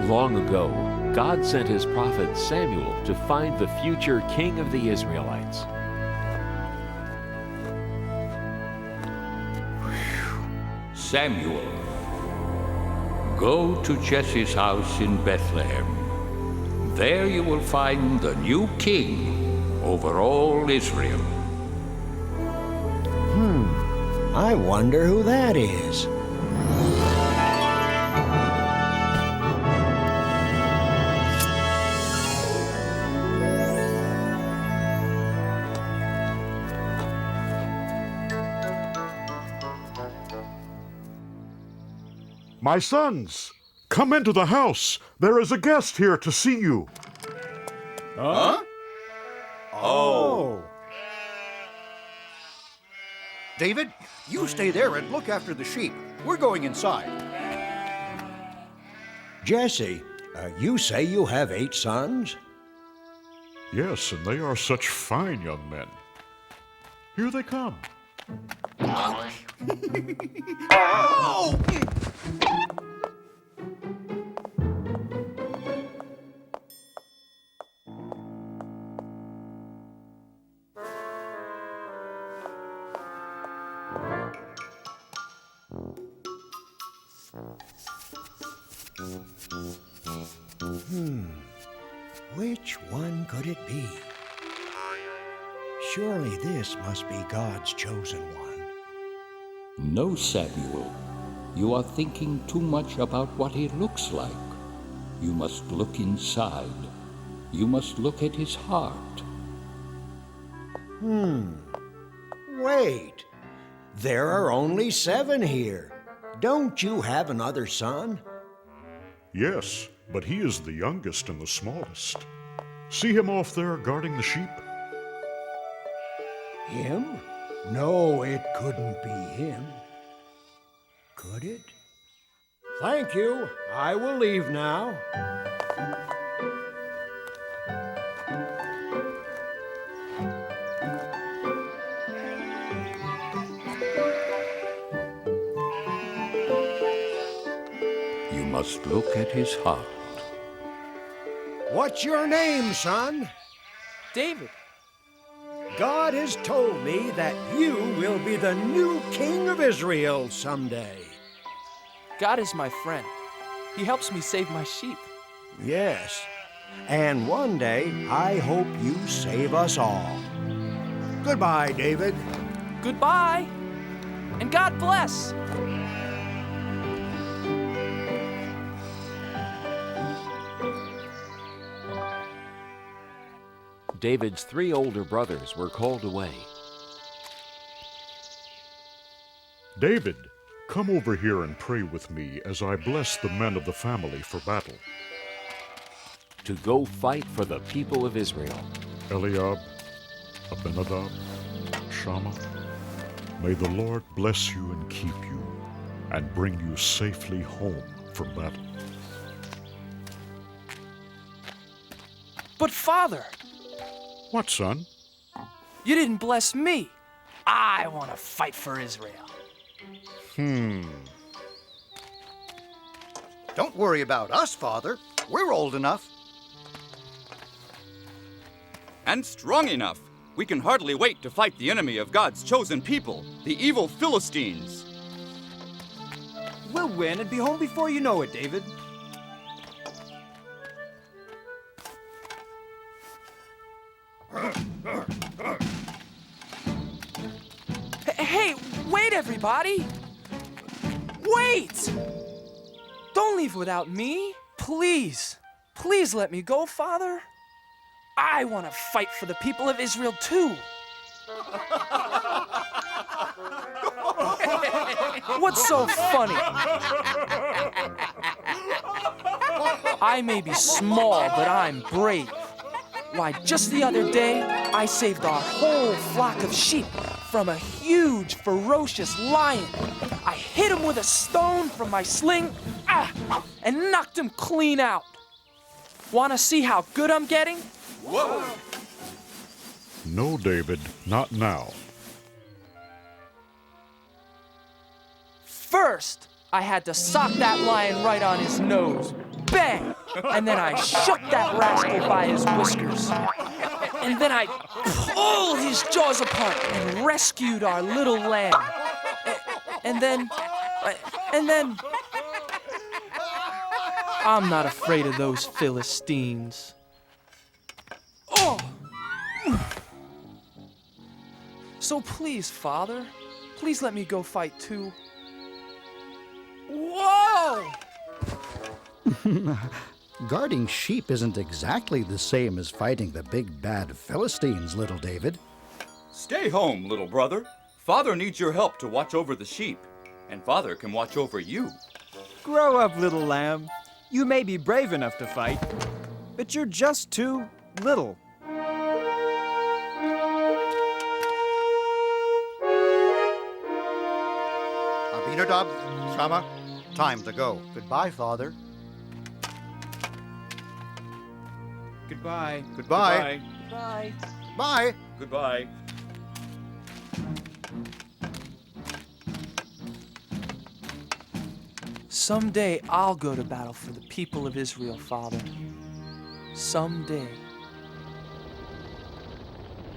Long ago, God sent his prophet Samuel to find the future king of the Israelites. Samuel, go to Jesse's house in Bethlehem. There you will find the new king over all Israel. I wonder who that is. My sons, come into the house. There is a guest here to see you. Huh? Oh. David, you stay there and look after the sheep. We're going inside. Jesse, you say you have 8 sons? Yes, and they are such fine young men. Here they come. Oh! Which one could it be? Surely this must be God's chosen one. No, Samuel, you are thinking too much about what he looks like. You must look inside. You must look at his heart. Wait. There are only 7 here. Don't you have another son? Yes, but he is the youngest and the smallest. See him off there guarding the sheep? Him? No, it couldn't be him. Could it? Thank you. I will leave now. You must look at his heart. What's your name, son? David. God has told me that you will be the new king of Israel someday. God is my friend. He helps me save my sheep. Yes, and one day I hope you save us all. Goodbye, David. Goodbye, and God bless. David's 3 older brothers were called away. David, come over here and pray with me as I bless the men of the family for battle. To go fight for the people of Israel. Eliab, Abinadab, Shammah, may the Lord bless you and keep you, and bring you safely home from battle. But Father, What, son? you didn't bless me. I want to fight for Israel. Don't worry about us, Father. We're old enough. And strong enough. We can hardly wait to fight the enemy of God's chosen people, the evil Philistines. We'll win and be home before you know it, David. Hey, wait, everybody! Wait! Don't leave without me. Please, please let me go, Father. I want to fight for the people of Israel, too. What's so funny? I may be small, but I'm brave. Why, just the other day, I saved our whole flock of sheep from a huge, ferocious lion. I hit him with a stone from my sling, and knocked him clean out. Want to see how good I'm getting? Whoa! No, David, not now. First, I had to sock that lion right on his nose. bang! And then I shook that rascal by his whiskers. And then I pulled his jaws apart and rescued our little lamb. And then... I'm not afraid of those Philistines. Oh! So please, Father, please let me go fight too. Whoa! Guarding sheep isn't exactly the same as fighting the big bad Philistines, little David. Stay home, little brother. Father needs your help to watch over the sheep, and Father can watch over you. Grow up, little lamb. You may be brave enough to fight, but you're just too little. Abinadab, Shama, time to go. Goodbye, Father. Goodbye. Goodbye. Bye. Bye. Goodbye. Someday I'll go to battle for the people of Israel, Father. Someday.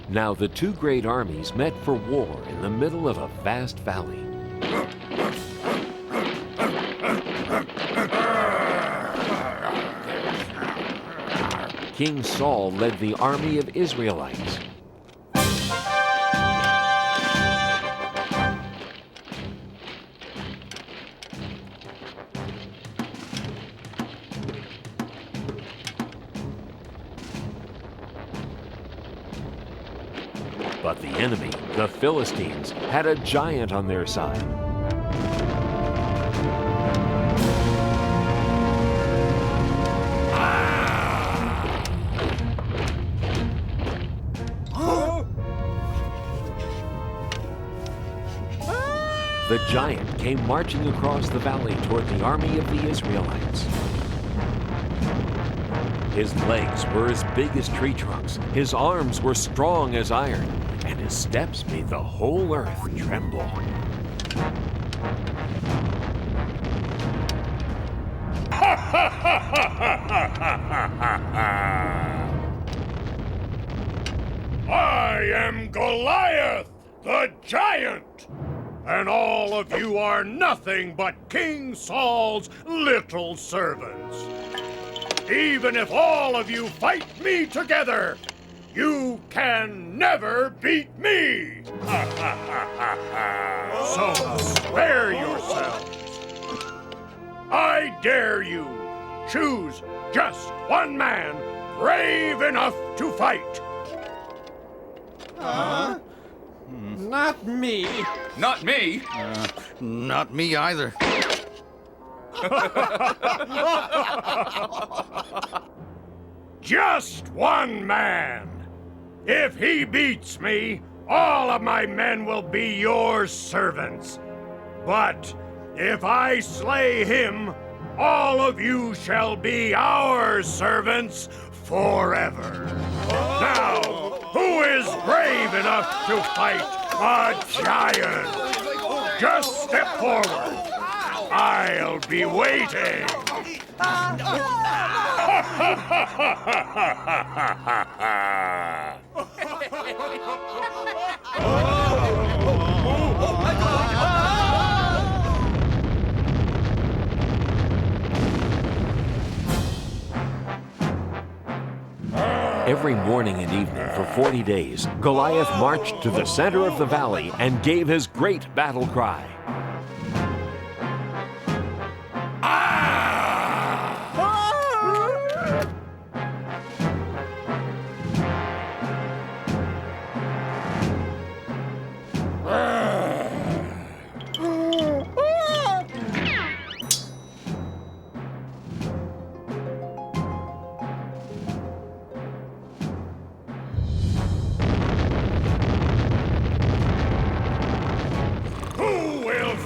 Now the two great armies met for war in the middle of a vast valley. King Saul led the army of Israelites. But the enemy, the Philistines, had a giant on their side. The giant came marching across the valley toward the army of the Israelites. His legs were as big as tree trunks, his arms were strong as iron, and his steps made the whole earth tremble. I am Goliath, the giant, and all of you are nothing but King Saul's little servants. Even if all of you fight me together, you can never beat me! So spare yourselves. I dare you, choose just one man brave enough to fight. Not me. Not me! Not me either. Just one man. If he beats me, all of my men will be your servants. But if I slay him, all of you shall be our servants forever. Now, who is brave enough to fight a giant? Just step forward. I'll be waiting. Every morning and evening for 40 days, Goliath marched to the center of the valley and gave his great battle cry.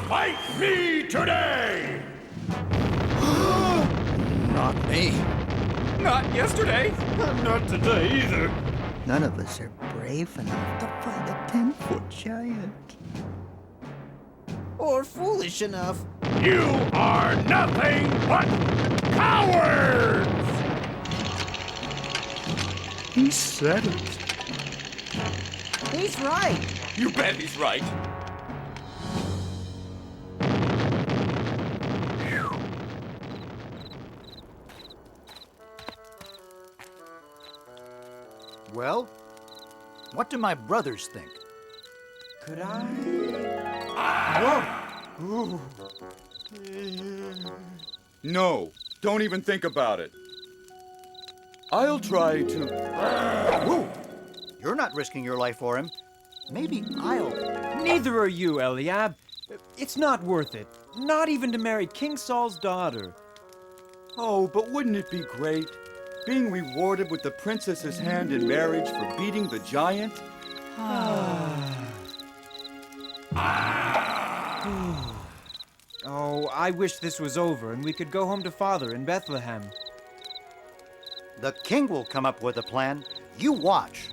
Fight me today! Not me. Not yesterday! Not today either. None of us are brave enough to fight a 10-foot giant. Or foolish enough. You are nothing but Cowards! He said it. He's right. You bet he's right. Well, what do my brothers think? Could I? No, don't even think about it. I'll try to... Whoa! You're not risking your life for him. Maybe I'll... Neither are you, Eliab. It's not worth it. Not even to marry King Saul's daughter. Oh, but wouldn't it be great? Being rewarded with the princess's hand in marriage for beating the giant? Oh, I wish this was over and we could go home to Father in Bethlehem. The king will come up with a plan. You watch.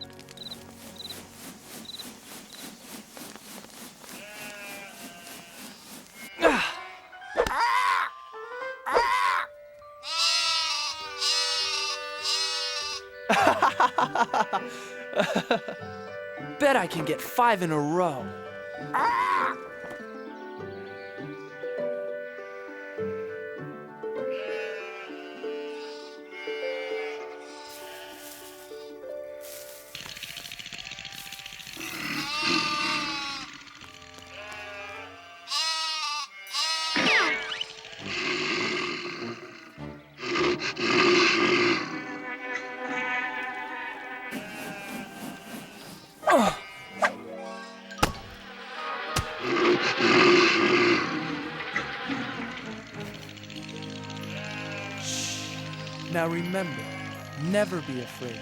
Bet I can get 5 in a row. Now remember, never be afraid.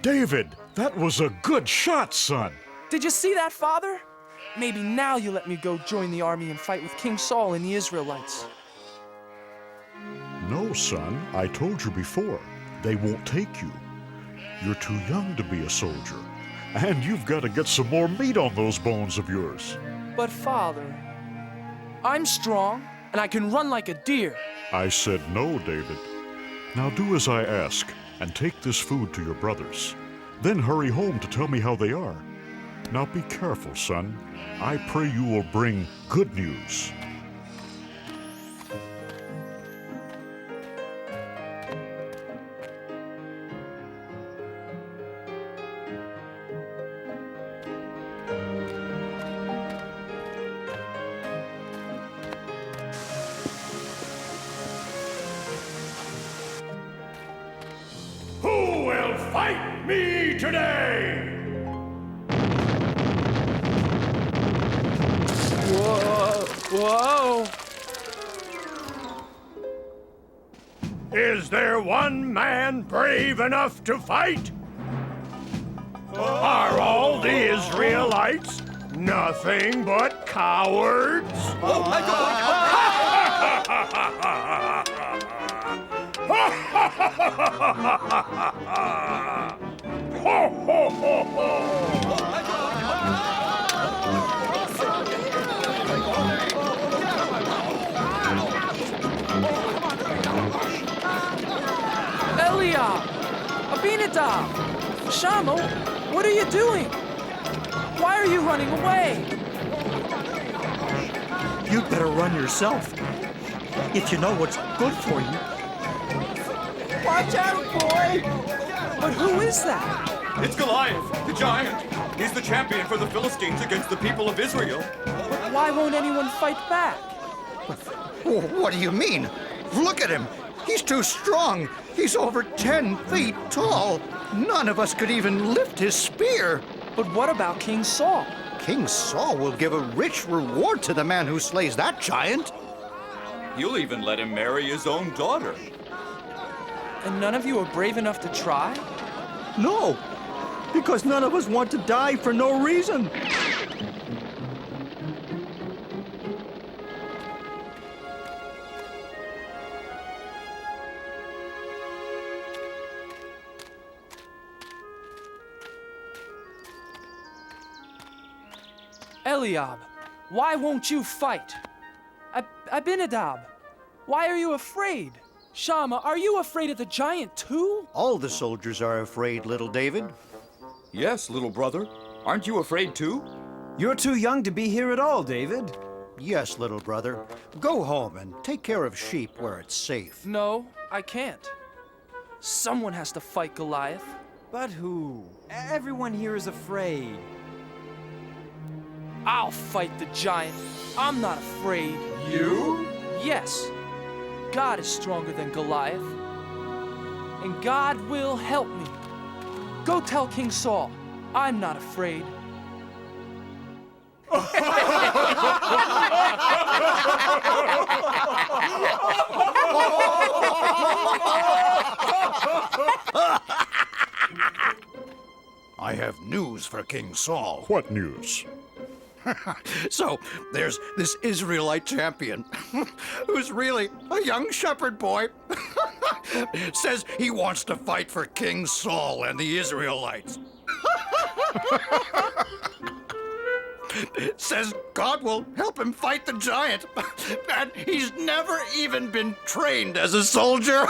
David, that was a good shot, son. Did you see that, Father? Maybe now you let me go join the army and fight with King Saul and the Israelites. No, son, I told you before. They won't take you. You're too young to be a soldier. And you've got to get some more meat on those bones of yours. But Father, I'm strong and I can run like a deer. I said no, David. Now do as I ask and take this food to your brothers. Then hurry home to tell me how they are. Now be careful, son. I pray you will bring good news. Who will fight me today? Whoa! Is there one man brave enough to fight? Are all the Israelites nothing but cowards? Eliab! Abinadab! Shammah, what are you doing? Why are you running away? You'd better run yourself. If you know what's good for you. Watch out, boy! But who is that? It's Goliath, the giant. He's the champion for the Philistines against the people of Israel. But why won't anyone fight back? What do you mean? Look at him. He's too strong. He's over 10 feet tall. None of us could even lift his spear. But what about King Saul? King Saul will give a rich reward to the man who slays that giant. He'll even let him marry his own daughter. And none of you are brave enough to try? No, because none of us want to die for no reason. Eliab, why won't you fight? Abinadab, Why are you afraid? Shama, are you afraid of the giant too? All the soldiers are afraid, little David. Yes, little brother. Aren't you afraid too? You're too young to be here at all, David. Yes, little brother. Go home and take care of sheep where it's safe. No, I can't. Someone has to fight Goliath. But who? Everyone here is afraid. I'll fight the giant. I'm not afraid. You? Yes. God is stronger than Goliath. And God will help me. Go tell King Saul, I'm not afraid. I have news for King Saul. What news? So, there's this Israelite champion who's really a young shepherd boy. Says he wants to fight for King Saul and the Israelites. Says God will help him fight the giant. And he's never even been trained as a soldier.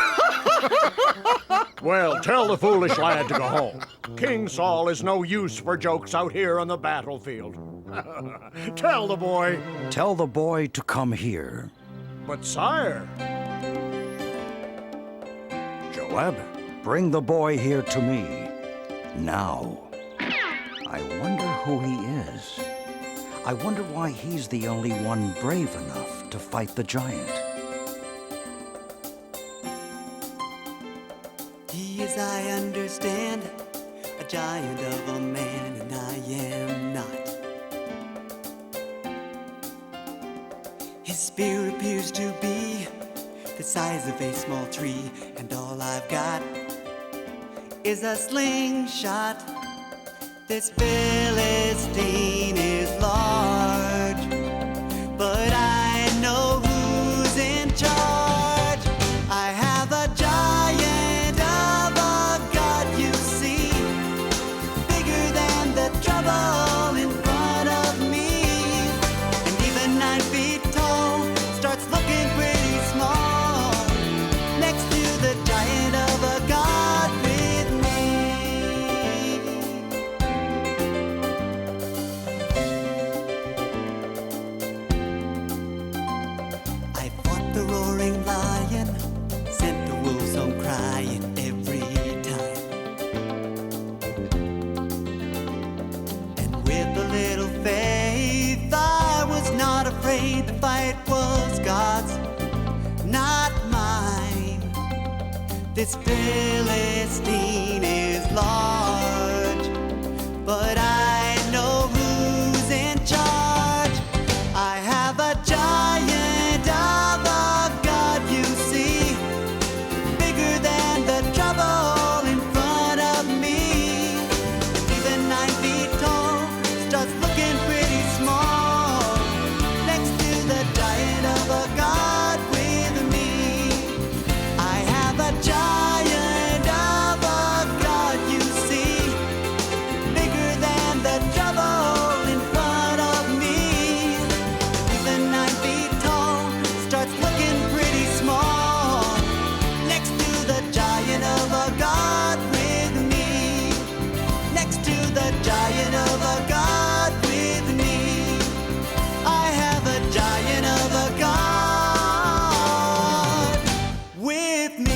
Well, tell the foolish lad to go home. King Saul is no use for jokes out here on the battlefield. Tell the boy. Tell the boy to come here. But sire. Joab, bring the boy here to me. Now. I wonder who he is. I wonder why he's the only one brave enough to fight the giant. He is, I understand, a giant of a man, and I am not. His spear appears to be the size of a small tree, and all I've got is a slingshot. This Philistine is large, but I know who's in charge. I have a giant of a God, you see, bigger than the trouble in front of me. And even 9 feet tall starts looking pretty small next to the giant of a God with me. I fought the roaring lion, sent the wolves home crying every time. And with a little faith, I was not afraid. The fight was God's, not mine. This Philistine is large, but I know who's in charge. I have a giant of a God, you see, bigger than the trouble in front of me. Even 9 feet tall starts looking pretty small next to the giant of a God with me. I have a giant of a God, you see, bigger than the trouble in front of me. Even 9 feet tall starts looking pretty small next to the giant of a God with me. Next to the giant of a God with me. I have a giant of a God with me.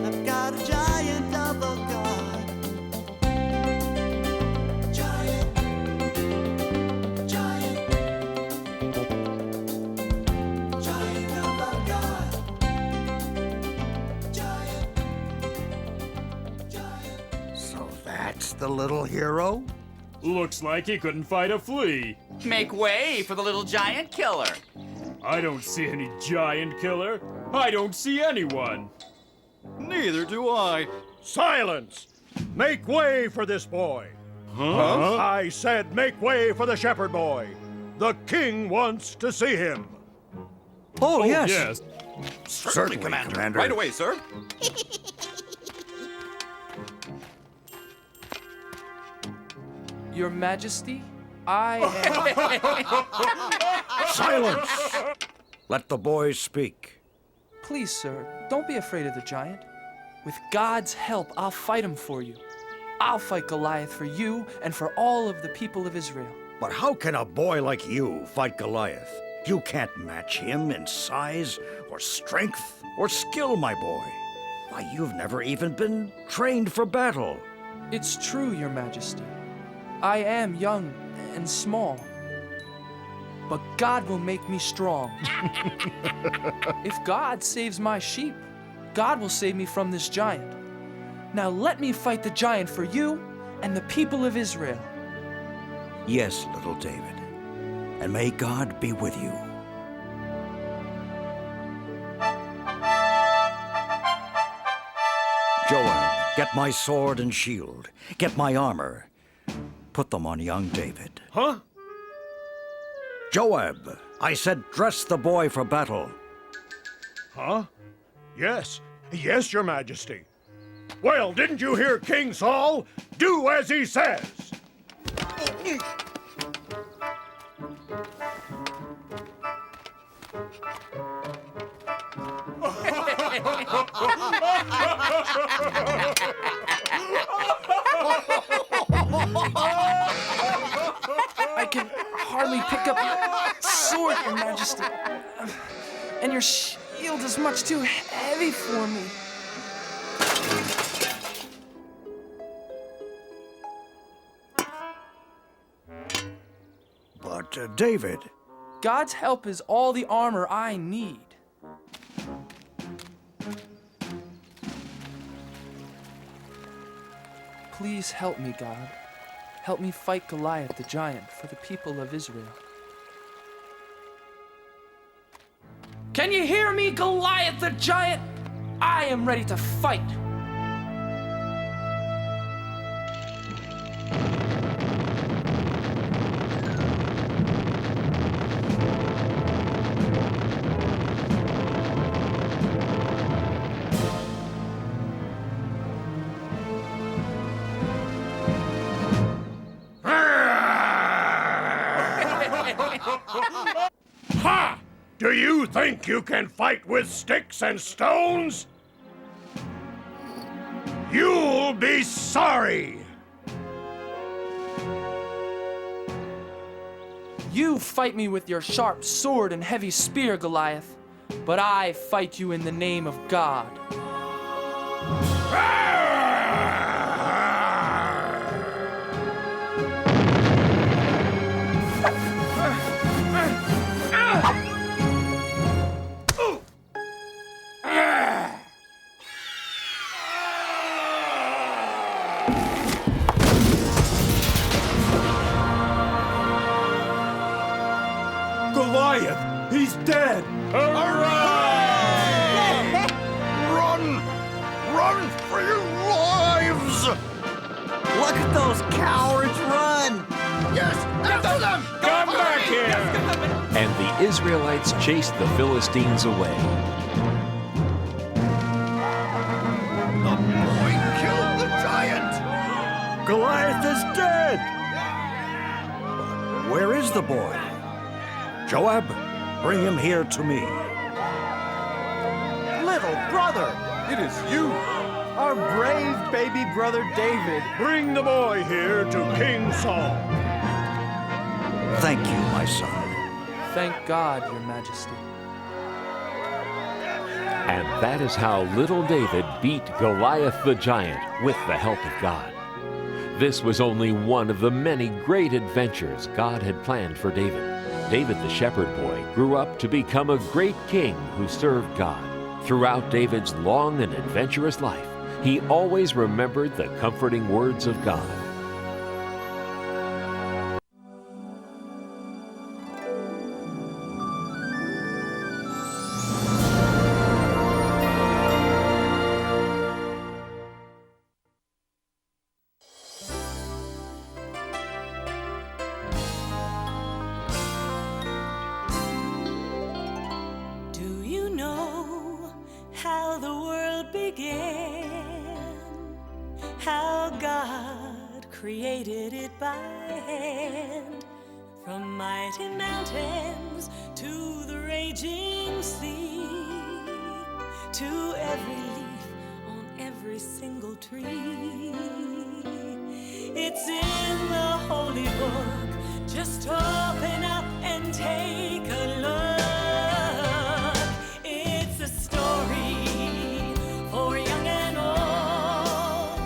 I've got a giant of a God. Giant, giant, giant of a God. Giant, giant. So that's the little hero? Looks like he couldn't fight a flea. Make way for the little giant killer. I don't see any giant killer. I don't see anyone. Neither do I. Silence! Make way for this boy. Huh? I said make way for the shepherd boy. The king wants to see him. Oh, yes. Yes. Certainly, Commander. Right away, sir. Your Majesty, I am... Silence! Let the boy speak. Please, sir, don't be afraid of the giant. With God's help, I'll fight him for you. I'll fight Goliath for you and for all of the people of Israel. But how can a boy like you fight Goliath? You can't match him in size or strength or skill, my boy. Why, you've never even been trained for battle. It's true, Your Majesty. I am young and small. But God will make me strong. If God saves my sheep, God will save me from this giant. Now let me fight the giant for you and the people of Israel. Yes, little David, and may God be with you. Joab, get my sword and shield. Get my armor. Put them on young David. Huh? Joab, I said dress the boy for battle. Huh? Yes. Yes, Your Majesty. Well, didn't you hear King Saul? Do as he says. I can hardly pick up your sword, Your Majesty. And your shield is much too heavy for me. But, David... God's help is all the armor I need. Please help me, God. Help me fight Goliath the giant for the people of Israel. Can you hear me, Goliath the giant? I am ready to fight. Ha! Do you think you can fight with sticks and stones? You'll be sorry! You fight me with your sharp sword and heavy spear, Goliath, but I fight you in the name of God. Goliath! He's dead! Run! Run for your lives! Look at those cowards run! Yes! After them! Come back here! And the Israelites chased the Philistines away. The boy killed the giant! Goliath is dead! Where is the boy? Joab, bring him here to me. Little brother! It is you! Our brave baby brother David. Bring the boy here to King Saul. Thank you, my son. Thank God, Your Majesty. And that is how little David beat Goliath the giant with the help of God. This was only one of the many great adventures God had planned for David. David the shepherd boy grew up to become a great king who served God. Throughout David's long and adventurous life, he always remembered the comforting words of God. Do you know how the world began? How God created it by hand? From mighty mountains to the raging sea, to every leaf on every single tree. It's in the holy book. Just open up and take a look. It's a story for young and old,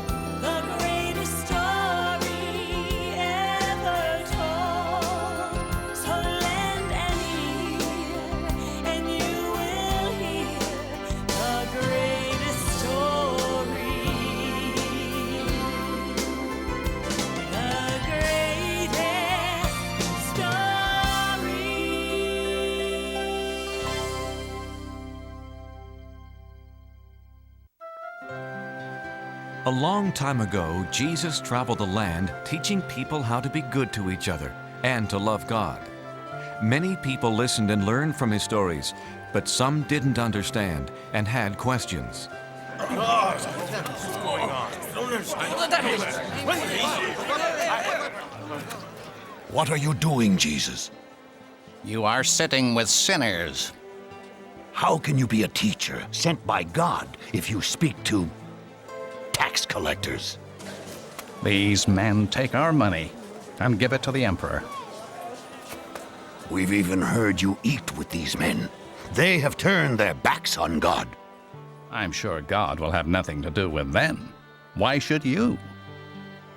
the greatest story ever told. So lend an ear and you will hear the greatest story. The greatest story. A long time ago, Jesus traveled the land teaching people how to be good to each other and to love God. Many people listened and learned from his stories, but some didn't understand and had questions. What are you doing, Jesus? You are sitting with sinners. How can you be a teacher sent by God if you speak to tax collectors? These men take our money and give it to the emperor. We've even heard you eat with these men. They have turned their backs on God. I'm sure God will have nothing to do with them. Why should you?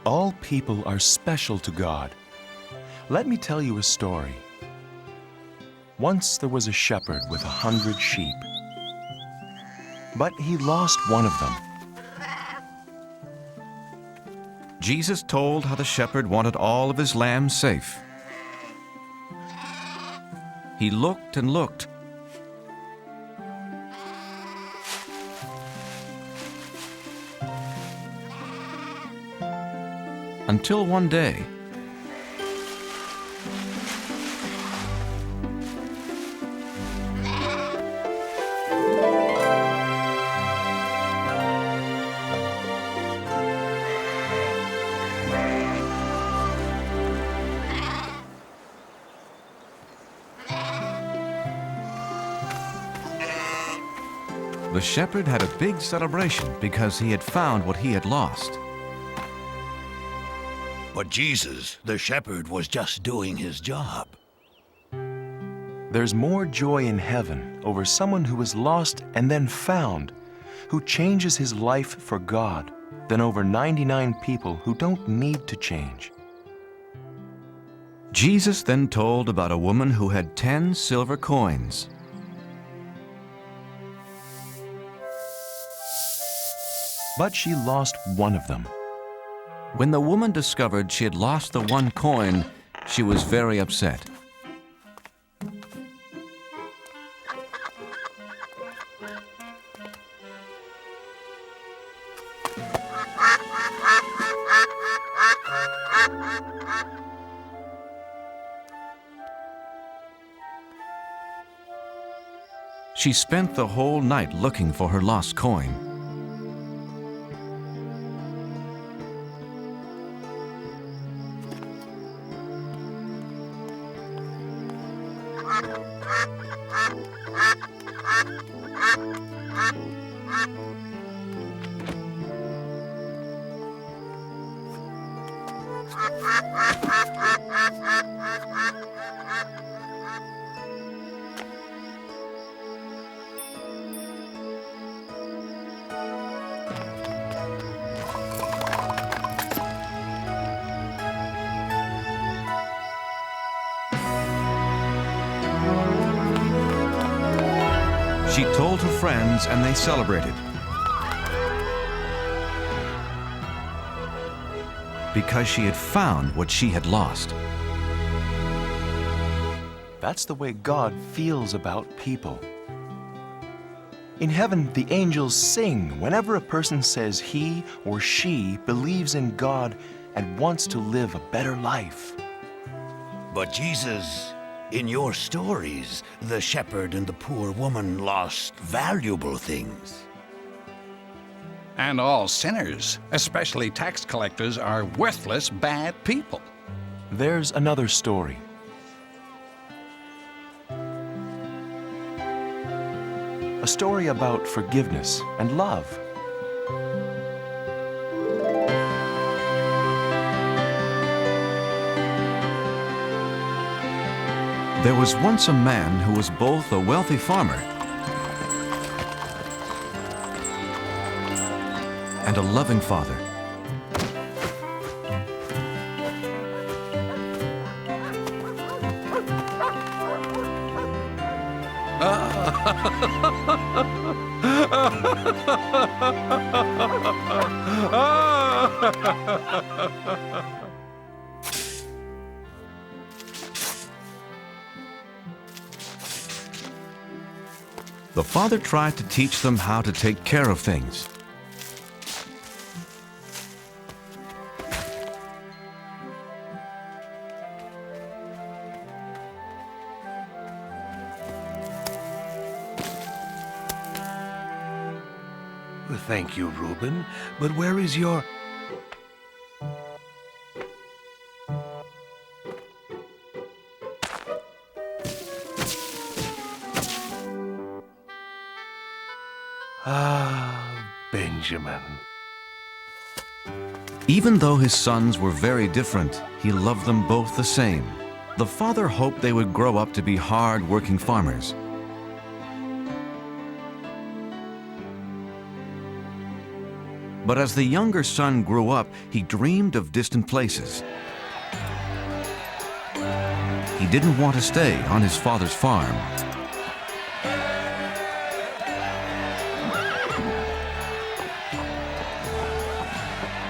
All people are special to God. Let me tell you a story. Once there was a shepherd with 100 sheep, but he lost one of them. Jesus told how the shepherd wanted all of his lambs safe. He looked and looked. Until one day, the shepherd had a big celebration because he had found what he had lost. But Jesus, the shepherd, was just doing his job. There's more joy in heaven over someone who is lost and then found, who changes his life for God, than over 99 people who don't need to change. Jesus then told about a woman who had 10 silver coins. But she lost one of them. When the woman discovered she had lost the one coin, she was very upset. She spent the whole night looking for her lost coin. She told her friends and they celebrated. Because she had found what she had lost. That's the way God feels about people. In heaven, the angels sing whenever a person says he or she believes in God and wants to live a better life. But Jesus, in your stories, the shepherd and the poor woman lost valuable things. And all sinners, especially tax collectors, are worthless, bad people. There's another story. a story about forgiveness and love. There was once a man who was both a wealthy farmer and a loving father. The father tried to teach them how to take care of things. Thank you, Reuben, but where is your... Benjamin. Even though his sons were very different, he loved them both the same. The father hoped they would grow up to be hard-working farmers. But as the younger son grew up, he dreamed of distant places. He didn't want to stay on his father's farm.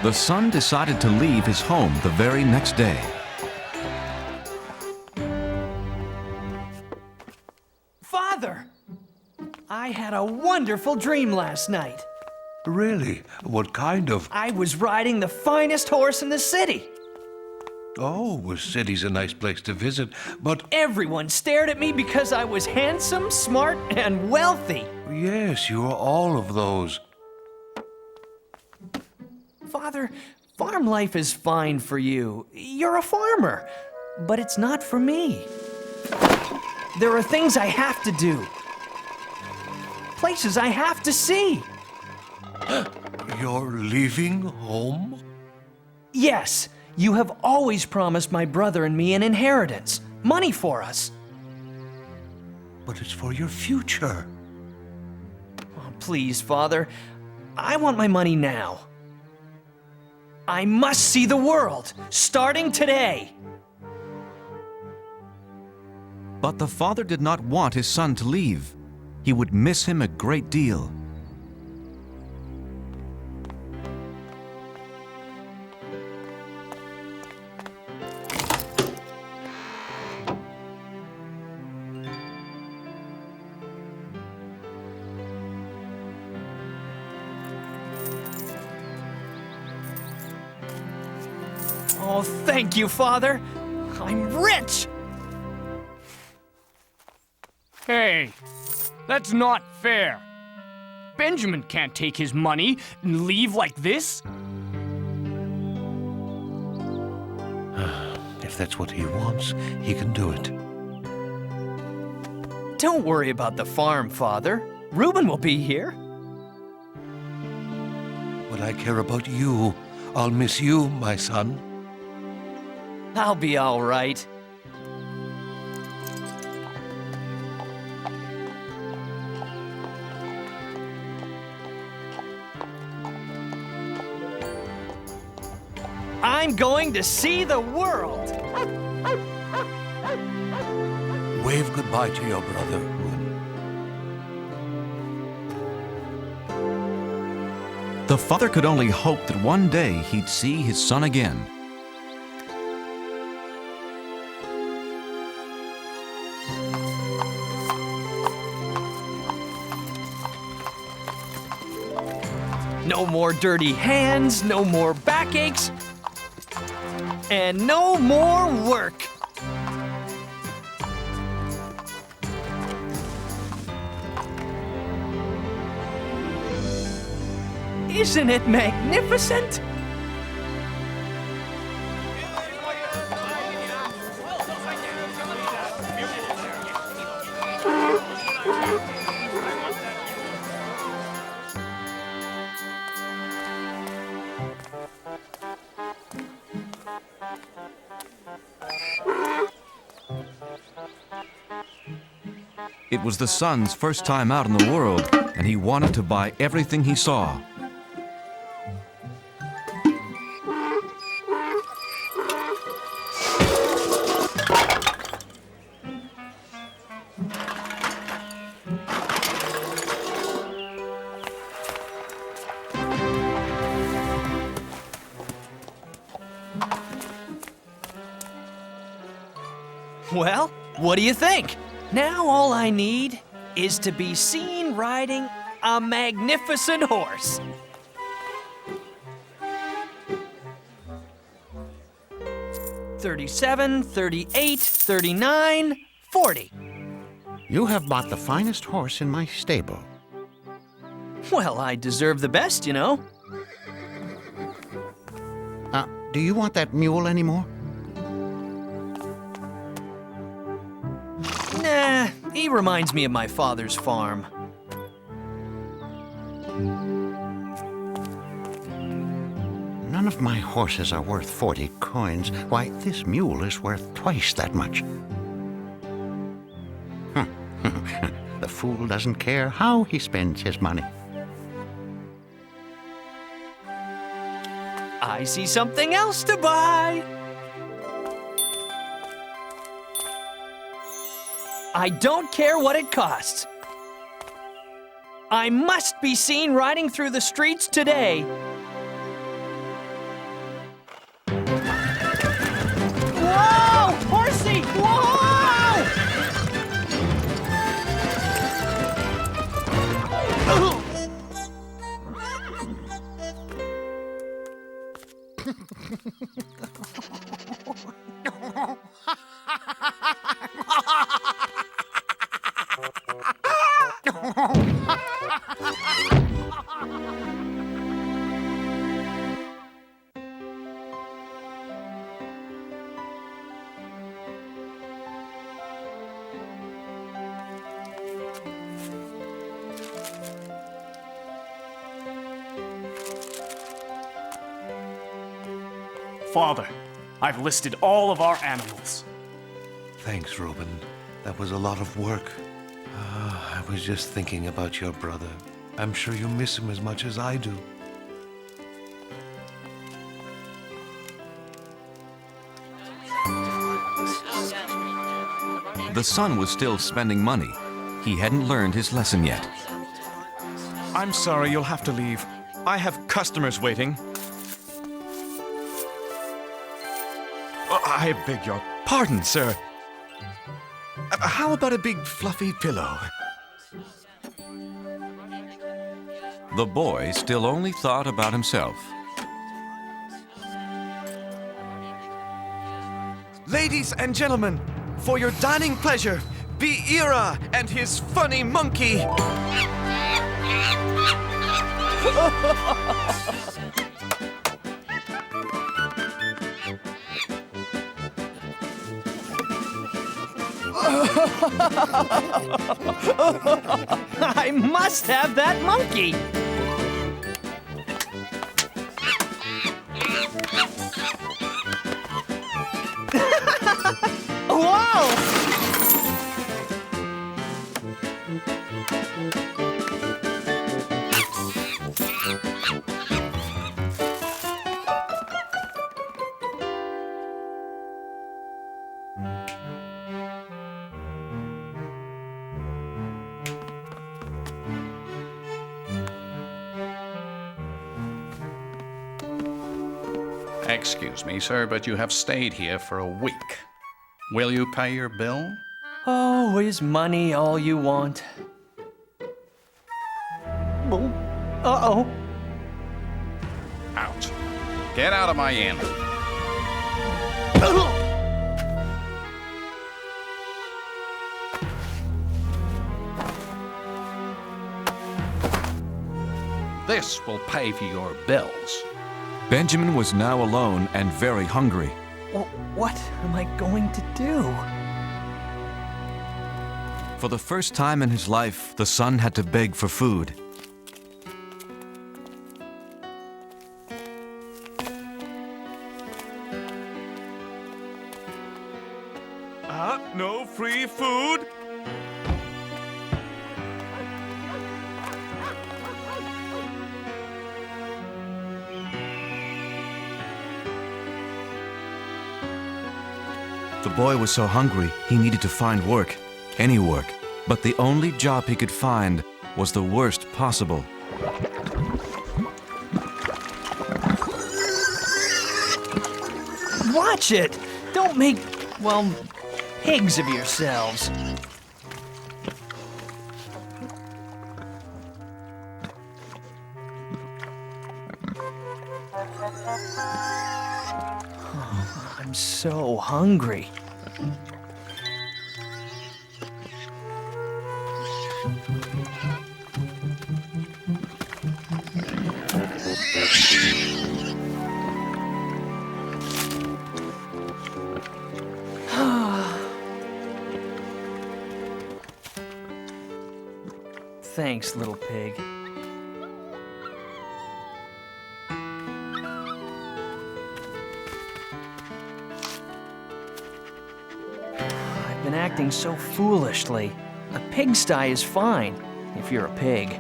The son decided to leave his home the very next day. Father! I had a wonderful dream last night. Really? What kind of... I was riding the finest horse in the city. Oh, the city's a nice place to visit, but... Everyone stared at me because I was handsome, smart, and wealthy. Yes, you are all of those. Father, farm life is fine for you. You're a farmer, but it's not for me. There are things I have to do. Places I have to see. You're leaving home? Yes, you have always promised my brother and me an inheritance, money for us. But it's for your future. Oh, please, Father, I want my money now. I must see the world, starting today. But the father did not want his son to leave. He would miss him a great deal. Oh, thank you, Father. I'm rich. Hey, that's not fair. Benjamin can't take his money and leave like this. If that's what he wants, he can do it. Don't worry about the farm, Father. Reuben will be here. But I care about you. I'll miss you, my son. I'll be all right. I'm going to see the world. Wave goodbye to your brother, Reuben. The father could only hope that one day he'd see his son again. No more dirty hands, no more backaches, and no more work. Isn't it magnificent? It was the son's first time out in the world, and he wanted to buy everything he saw. Well, what do you think? Now all I need is to be seen riding a magnificent horse. $37, $38, $39, $40. You have bought the finest horse in my stable. Well, I deserve the best, you know. Do you want that mule anymore? Nah, he reminds me of my father's farm. None of my horses are worth 40 coins. Why, this mule is worth twice that much. The fool doesn't care how he spends his money. I see something else to buy. I don't care what it costs. I must be seen riding through the streets today. Whoa! Horsey! Whoa! Father, I've listed all of our animals. Thanks, Reuben. That was a lot of work. I was just thinking about your brother. I'm sure you miss him as much as I do. The son was still spending money. He hadn't learned his lesson yet. I'm sorry, you'll have to leave. I have customers waiting. I beg your pardon, sir. How about a big fluffy pillow? The boy still only thought about himself. Ladies and gentlemen, for your dining pleasure, be Ira and his funny monkey. I must have that monkey. Excuse me, sir, but you have stayed here for a week. Will you pay your bill? Oh, is money all you want? Uh-oh. Out. Get out of my inn. This will pay for your bills. Benjamin was now alone and very hungry. What am I going to do? For the first time in his life, the son had to beg for food. No free food? boy was so hungry he needed to find work, any work. But the only job he could find was the worst possible. Watch it! Don't make, well, pigs of yourselves. Oh, I'm so hungry. Thanks, little pig. I've been acting so foolishly. A pigsty is fine, if you're a pig.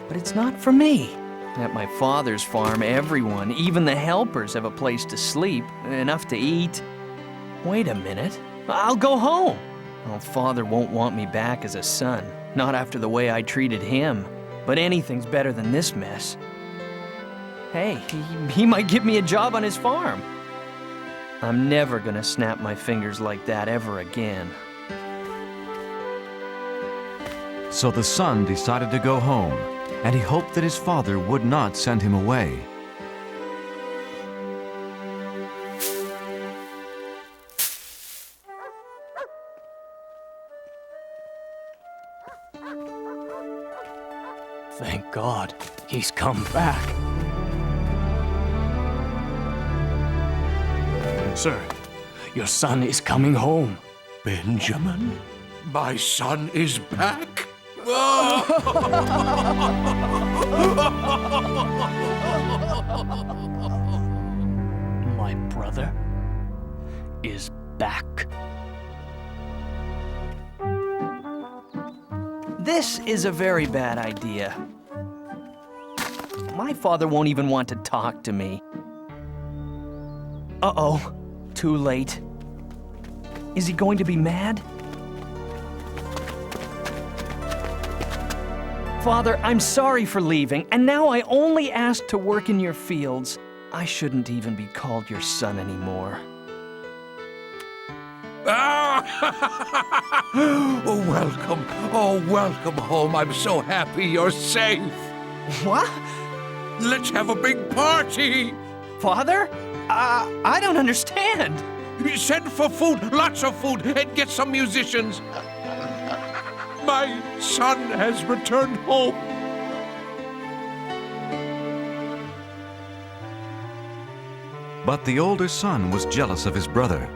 But it's not for me. At my father's farm, everyone, even the helpers, have a place to sleep, enough to eat. Wait a minute. I'll go home. Well, Father won't want me back as a son. Not after the way I treated him. But anything's better than this mess. Hey, he might give me a job on his farm. I'm never gonna snap my fingers like that ever again. So the son decided to go home, and he hoped that his father would not send him away. Thank God, he's come back. Sir, your son is coming home. Benjamin? My son is back? My brother is back. This is a very bad idea. My father won't even want to talk to me. Uh-oh, too late. Is he going to be mad? Father, I'm sorry for leaving, and now I only ask to work in your fields. I shouldn't even be called your son anymore. Oh, welcome. Oh, welcome home. I'm so happy you're safe. What? Let's have a big party. Father? I don't understand. Send for food, lots of food, and get some musicians. My son has returned home. But the older son was jealous of his brother.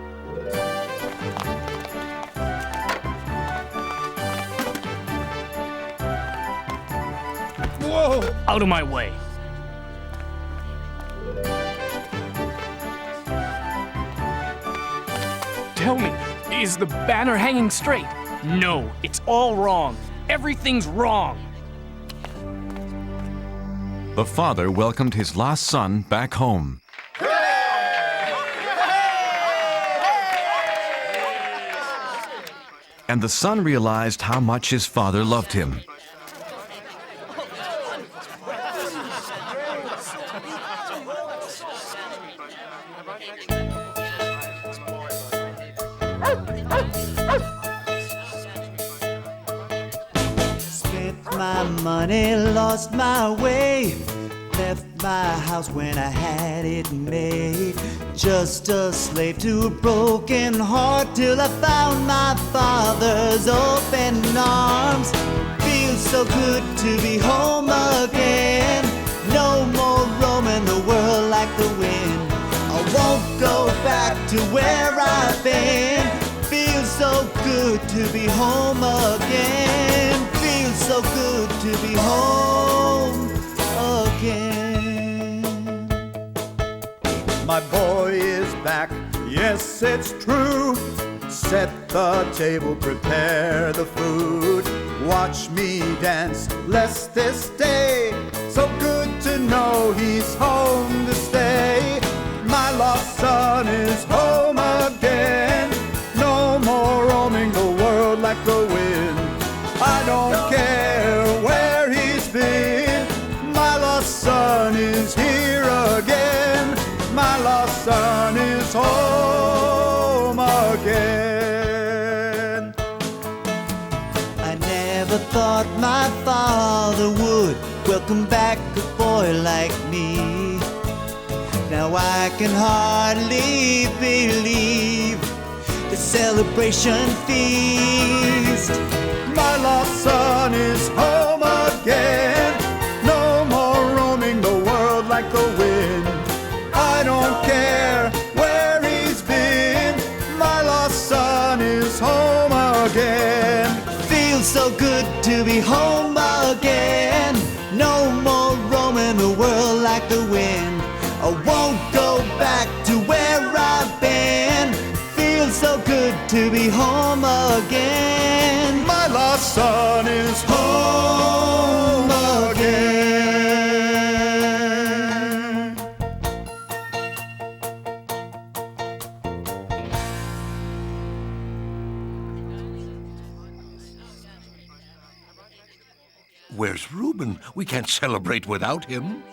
Whoa! Out of my way. Tell me, is the banner hanging straight? No, it's all wrong. Everything's wrong. The father welcomed his lost son back home. And the son realized how much his father loved him. Spent my money, lost my way, left my house when I had it made. Just a slave to a broken heart till I found my father's open arms. Feels so good to be home again. No more roaming the world like the wind. I won't go back to where I've been. Feels so good to be home again. Feels so good to be home again. My boy is back, yes, it's true. Set the table, prepare the food. Watch me dance, bless this day. So good to know he's home to stay. My lost son is home again. No never thought my father would welcome back a boy like me. Now I can hardly believe the celebration feast. My lost son is home again. No more roaming the world like the wind. I don't care where he's been. My lost son is home again. Feels so good to be home again. No more roaming the world like the wind. I won't go back to where I've been. Feels so good to be home again. My lost son is home again. Where's Reuben? We can't celebrate without him.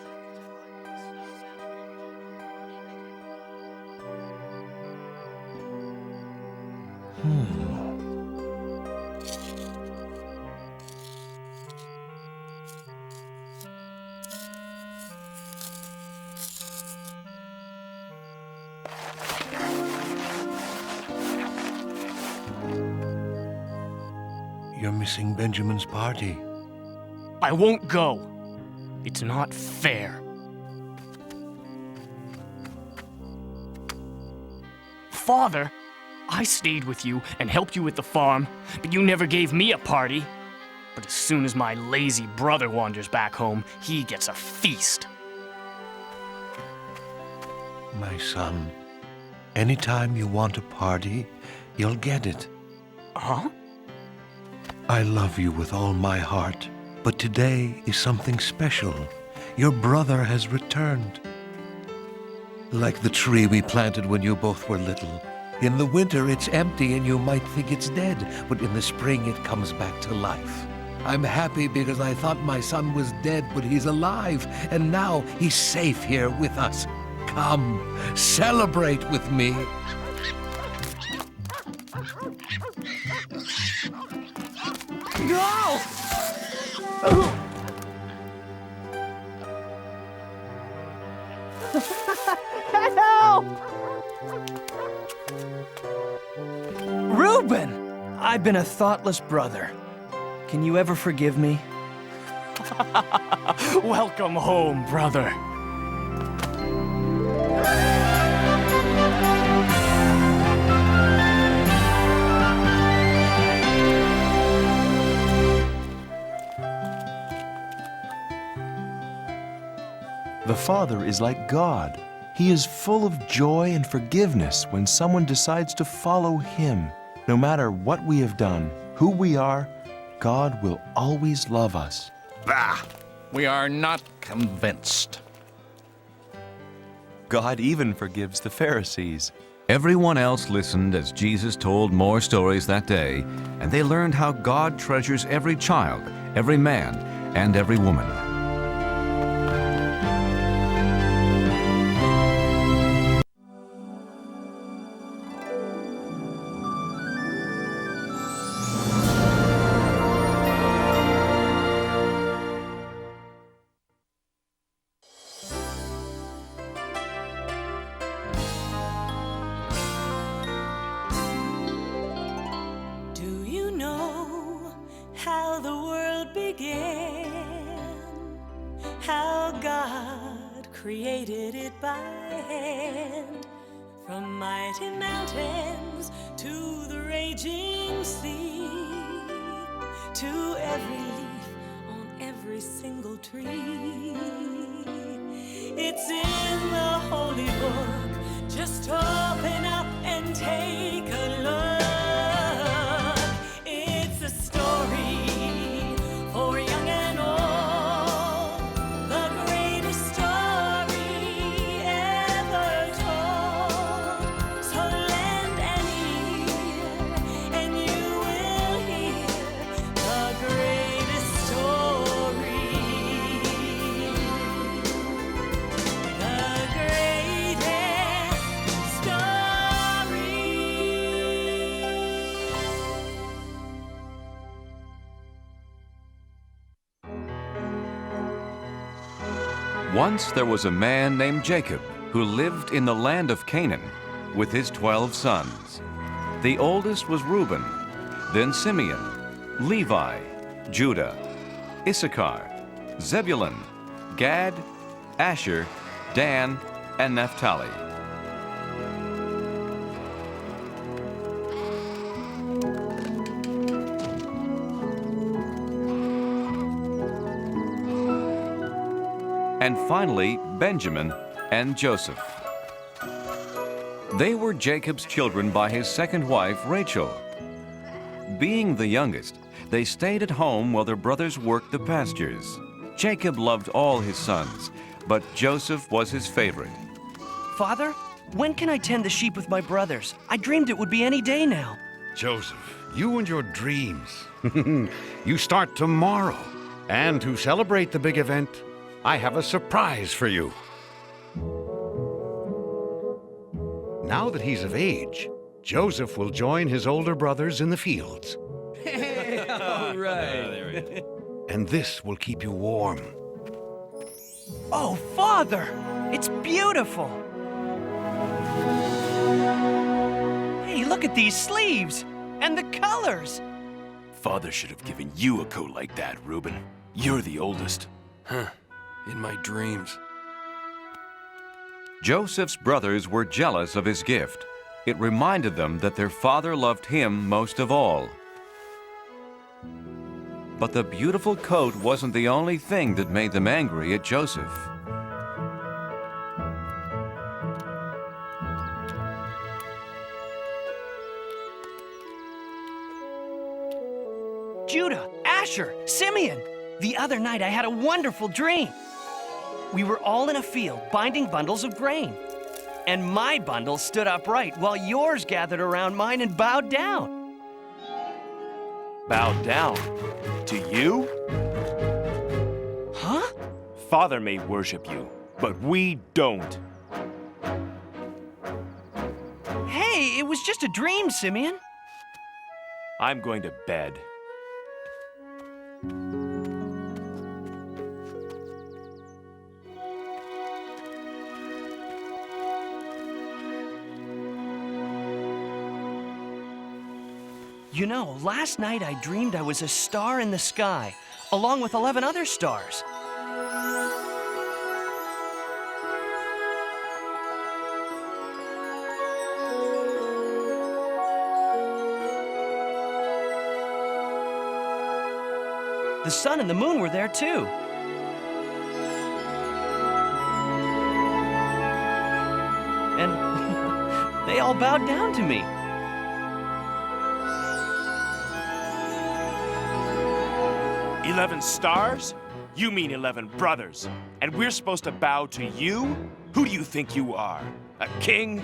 You're missing Benjamin's party. I won't go. It's not fair. Father, I stayed with you and helped you with the farm, but you never gave me a party. But as soon as my lazy brother wanders back home, he gets a feast. My son, anytime you want a party, you'll get it. Huh? I love you with all my heart, but today is something special. Your brother has returned. Like the tree we planted when you both were little. In the winter, it's empty and you might think it's dead, but in the spring, it comes back to life. I'm happy because I thought my son was dead, but he's alive, and now he's safe here with us. Come, celebrate with me. No! Help! Reuben! I've been a thoughtless brother. Can you ever forgive me? Welcome home, brother. The Father is like God. He is full of joy and forgiveness when someone decides to follow Him. No matter what we have done, who we are, God will always love us. Bah! We are not convinced. God even forgives the Pharisees. Everyone else listened as Jesus told more stories that day, and they learned how God treasures every child, every man, and every woman. Do you know how the world began? How God created it by hand? From mighty mountains to the raging sea, to every leaf on every single tree. It's in the holy book. Just open up and take a look. It's a story for young and old, the greatest story ever told. So lend an ear and you will hear the greatest story. The greatest story. Once there was a man named Jacob who lived in the land of Canaan with his 12 sons. The oldest was Reuben, then Simeon, Levi, Judah, Issachar, Zebulun, Gad, Asher, Dan, and Naphtali. And finally, Benjamin and Joseph. They were Jacob's children by his second wife, Rachel. Being the youngest, they stayed at home while their brothers worked the pastures. Jacob loved all his sons, but Joseph was his favorite. Father, when can I tend the sheep with my brothers? I dreamed it would be any day now. Joseph, you and your dreams. You start tomorrow. And to celebrate the big event, I have a surprise for you. Now that he's of age, Joseph will join his older brothers in the fields. All right. And this will keep you warm. Oh, Father, it's beautiful. Hey, look at these sleeves and the colors. Father should have given you a coat like that, Reuben. You're the oldest. Huh. In my dreams. Joseph's brothers were jealous of his gift. It reminded them that their father loved him most of all. But the beautiful coat wasn't the only thing that made them angry at Joseph. Judah, Asher, Simeon. The other night I had a wonderful dream. We were all in a field binding bundles of grain. And my bundle stood upright while yours gathered around mine and bowed down. Bowed down? To you? Huh? Father may worship you, but we don't. Hey, it was just a dream, Simeon. I'm going to bed. You know, last night I dreamed I was a star in the sky, along with 11 other stars. The sun and the moon were there too. And they all bowed down to me. "11 stars? You mean 11 brothers. And we're supposed to bow to you? Who do you think you are? A king?"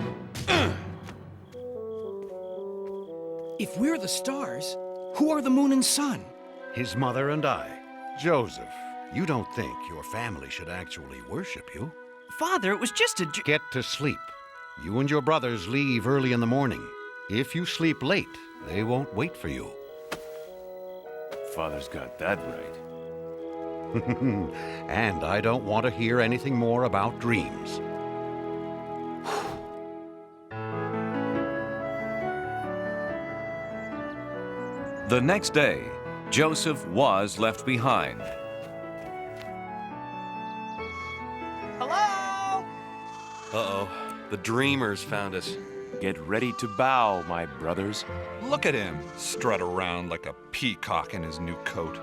If we're the stars, who are the moon and sun? His mother and I. Joseph, you don't think your family should actually worship you? Father, it was just a Get to sleep. You and your brothers leave early in the morning. If you sleep late, they won't wait for you. Father's got that right. And I don't want to hear anything more about dreams. The next day, Joseph was left behind. Hello? Uh-oh, the dreamers found us. Get ready to bow, my brothers. Look at him, strut around like a peacock in his new coat.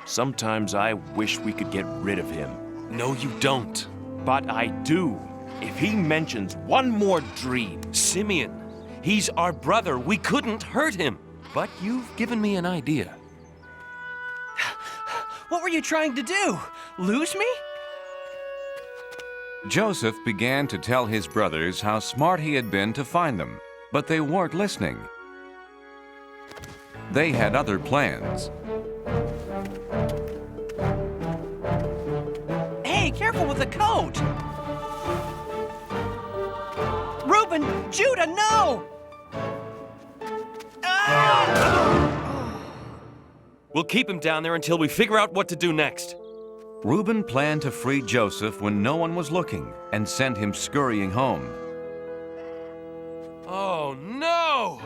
Sometimes I wish we could get rid of him. No, you don't. But I do. If he mentions one more dream. Simeon, he's our brother. We couldn't hurt him. But you've given me an idea. What were you trying to do? Lose me? Joseph began to tell his brothers how smart he had been to find them, but they weren't listening. They had other plans. Hey, careful with the coat! Reuben, Judah, no! We'll keep him down there until we figure out what to do next. Reuben planned to free Joseph when no one was looking and send him scurrying home. Oh, no!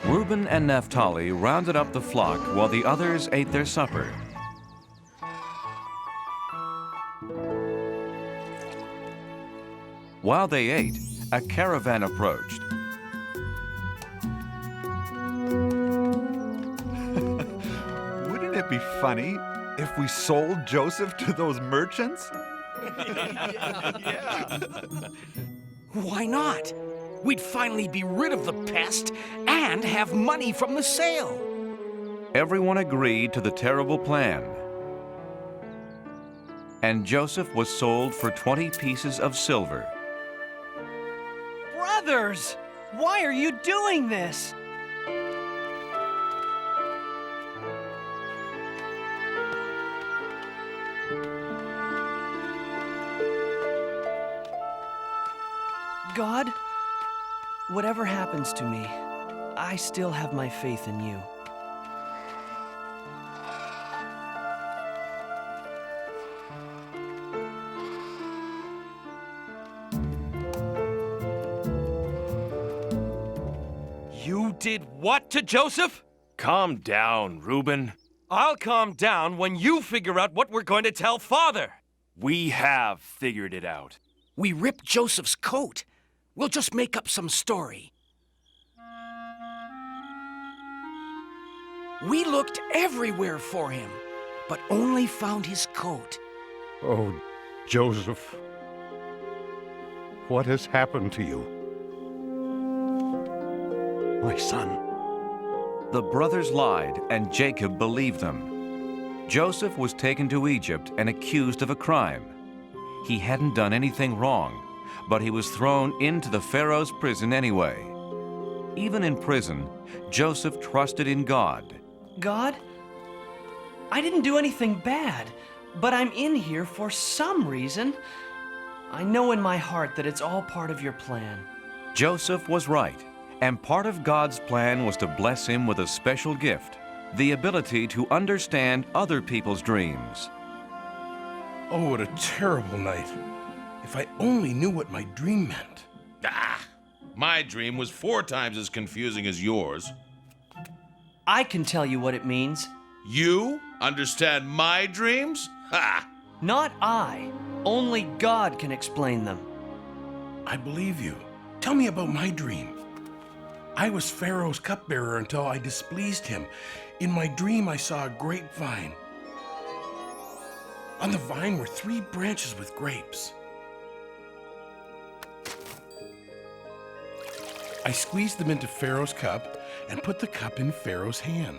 Reuben and Naphtali rounded up the flock while the others ate their supper. While they ate, a caravan approached. Wouldn't it be funny if we sold Joseph to those merchants? Why not? We'd finally be rid of the pest and have money from the sale. Everyone agreed to the terrible plan. And Joseph was sold for 20 pieces of silver. Brothers, why are you doing this? God, whatever happens to me, I still have my faith in you. You did what to Joseph? Calm down, Reuben. I'll calm down when you figure out what we're going to tell Father. We have figured it out. We ripped Joseph's coat. We'll just make up some story. We looked everywhere for him, but only found his coat. Oh, Joseph, what has happened to you? My son. The brothers lied, and Jacob believed them. Joseph was taken to Egypt and accused of a crime. He hadn't done anything wrong, but he was thrown into the Pharaoh's prison anyway. Even in prison, Joseph trusted in God. God, I didn't do anything bad, but I'm in here for some reason. I know in my heart that it's all part of your plan. Joseph was right, and part of God's plan was to bless him with a special gift, the ability to understand other people's dreams. Oh, what a terrible night. If I only knew what my dream meant. My dream was 4 times as confusing as yours. I can tell you what it means. You understand my dreams? Ha! Not I. Only God can explain them. I believe you. Tell me about my dream. I was Pharaoh's cupbearer until I displeased him. In my dream, I saw a grapevine. On the vine were 3 branches with grapes. I squeezed them into Pharaoh's cup and put the cup in Pharaoh's hand.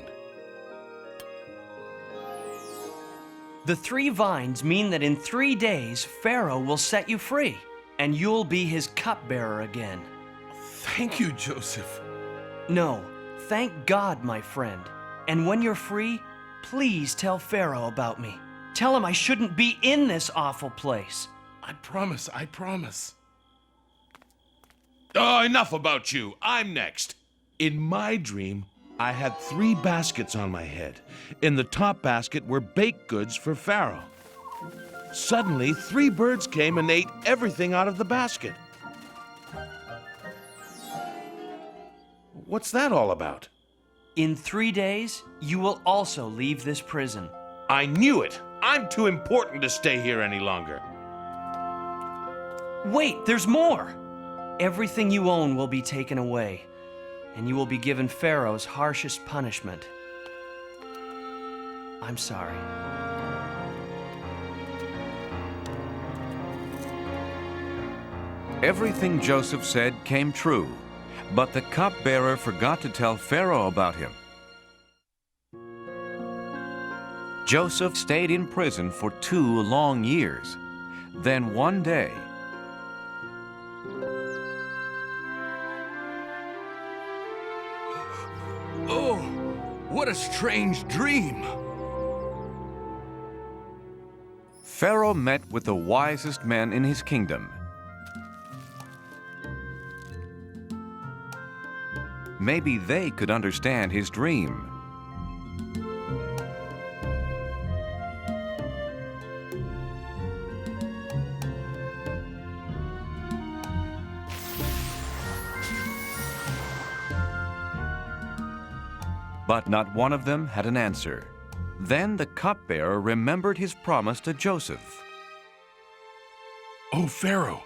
The 3 vines mean that in 3 days, Pharaoh will set you free, and you'll be his cupbearer again. Thank you, Joseph. No, thank God, my friend. And when you're free, Please tell Pharaoh about me. Tell him I shouldn't be in this awful place. I promise. Oh, enough about you. I'm next. In my dream, I had 3 baskets on my head. In the top basket were baked goods for Pharaoh. Suddenly, 3 birds came and ate everything out of the basket. What's that all about? In 3 days, you will also leave this prison. I knew it. I'm too important to stay here any longer. Wait, there's more! Everything you own will be taken away, and you will be given Pharaoh's harshest punishment. I'm sorry. Everything Joseph said came true, but the cupbearer forgot to tell Pharaoh about him. Joseph stayed in prison for 2 long years. Then one day, Oh, what a strange dream! Pharaoh met with the wisest men in his kingdom. Maybe they could understand his dream. But not one of them had an answer. Then the cupbearer remembered his promise to Joseph. Oh, Pharaoh,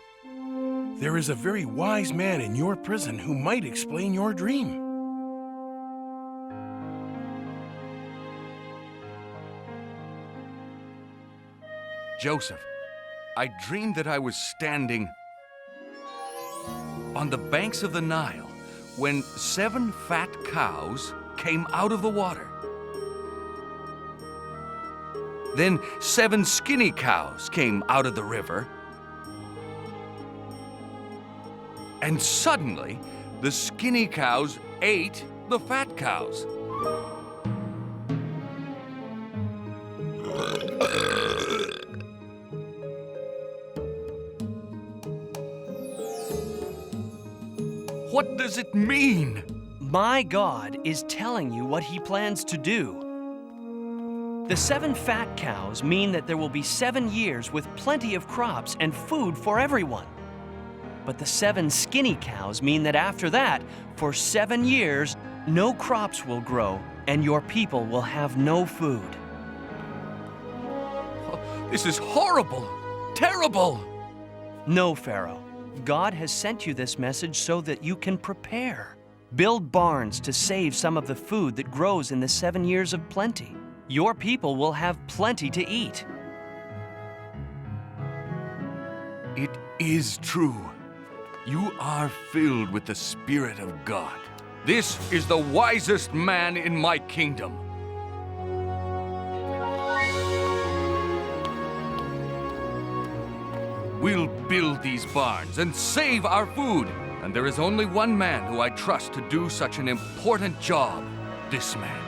there is a very wise man in your prison who might explain your dream. Joseph, I dreamed that I was standing on the banks of the Nile when 7 fat cows came out of the water. Then 7 skinny cows came out of the river. And suddenly, the skinny cows ate the fat cows. What does it mean? My God is telling you what he plans to do. The 7 fat cows mean that there will be 7 years with plenty of crops and food for everyone. But the 7 skinny cows mean that after that, for 7 years, no crops will grow and your people will have no food. This is horrible, terrible. No, Pharaoh. God has sent you this message so that you can prepare. Build barns to save some of the food that grows in the 7 years of plenty. Your people will have plenty to eat. It is true. You are filled with the Spirit of God. This is the wisest man in my kingdom. We'll build these barns and save our food. And there is only one man who I trust to do such an important job. This man,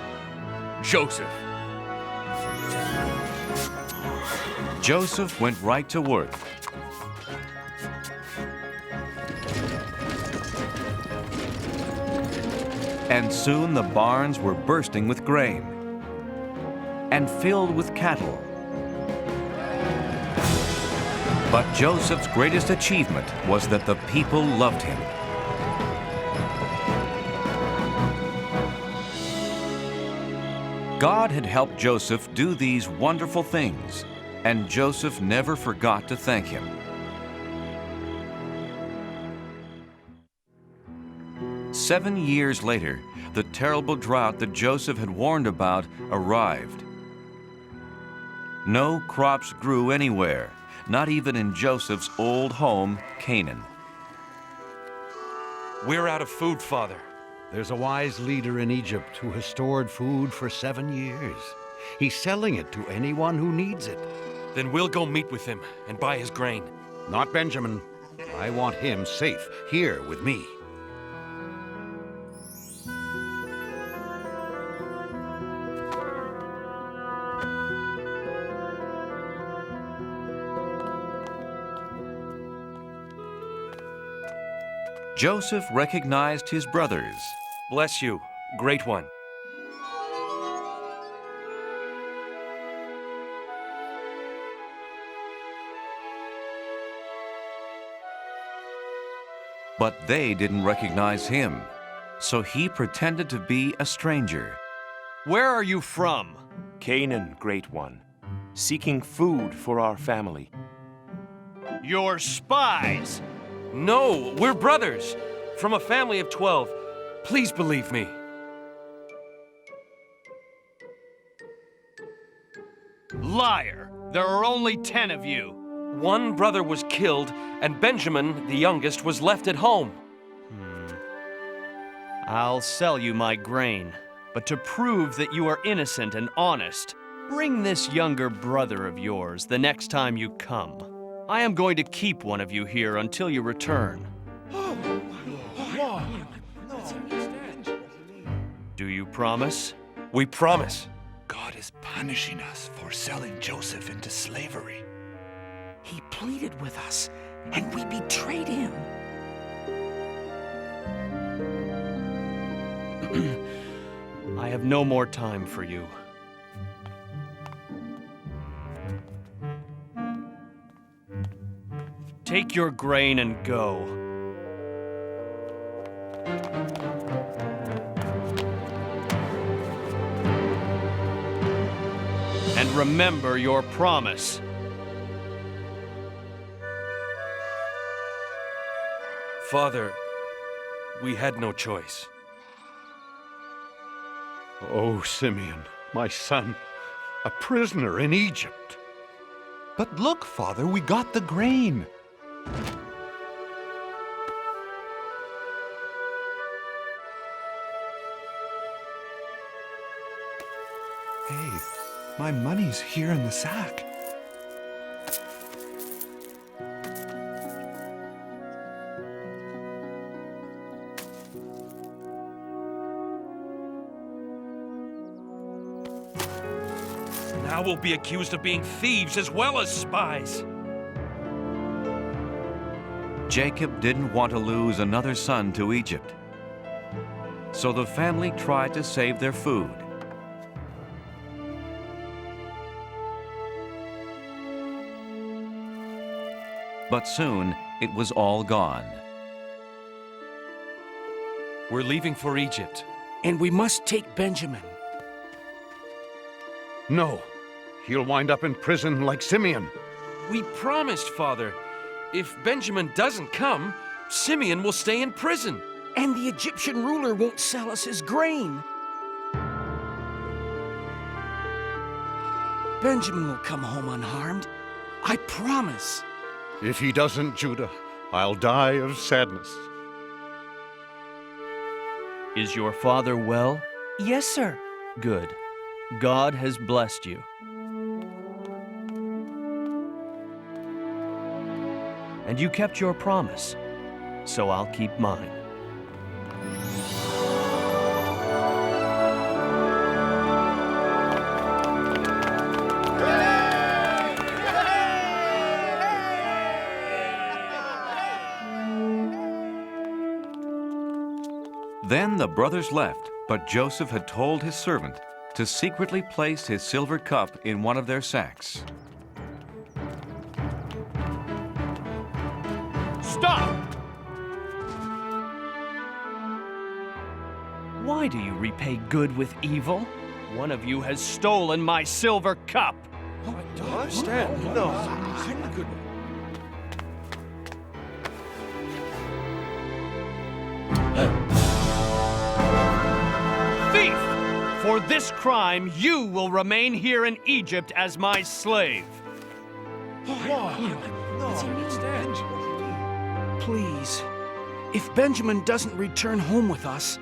Joseph. Joseph went right to work. And soon the barns were bursting with grain and filled with cattle. But Joseph's greatest achievement was that the people loved him. God had helped Joseph do these wonderful things, and Joseph never forgot to thank him. Seven years later, the terrible drought that Joseph had warned about arrived. No crops grew anywhere, not even in Joseph's old home, Canaan. We're out of food, Father. There's a wise leader in Egypt who has stored food for 7 years. He's selling it to anyone who needs it. Then we'll go meet with him and buy his grain. Not Benjamin. I want him safe here with me. Joseph recognized his brothers. Bless you, Great One. But they didn't recognize him, so he pretended to be a stranger. Where are you from? Canaan, Great One, seeking food for our family. You're spies! No, we're brothers, from a family of 12. Please believe me. Liar! There are only 10 of you. One brother was killed, and Benjamin, the youngest, was left at home. I'll sell you my grain, but to prove that you are innocent and honest, bring this younger brother of yours the next time you come. I am going to keep one of you here until you return. Do you promise? We promise. God is punishing us for selling Joseph into slavery. He pleaded with us, and we betrayed him. I have no more time for you. Take your grain and go. And remember your promise. Father, we had no choice. Oh, Simeon, my son, a prisoner in Egypt. But look, Father, we got the grain. Hey, my money's here in the sack. Now we'll be accused of being thieves as well as spies. Jacob didn't want to lose another son to Egypt, so the family tried to save their food. But soon, it was all gone. We're leaving for Egypt. And we must take Benjamin. No, he'll wind up in prison like Simeon. We promised, Father. If Benjamin doesn't come, Simeon will stay in prison. And the Egyptian ruler won't sell us his grain. Benjamin will come home unharmed. I promise. If he doesn't, Judah, I'll die of sadness. Is your father well? Yes, sir. Good. God has blessed you. And you kept your promise, so I'll keep mine. Then the brothers left, but Joseph had told his servant to secretly place his silver cup in one of their sacks. Stop! Why do you repay good with evil? One of you has stolen my silver cup. I don't understand. No. Thief! For this crime, you will remain here in Egypt as my slave. Please, if Benjamin doesn't return home with us,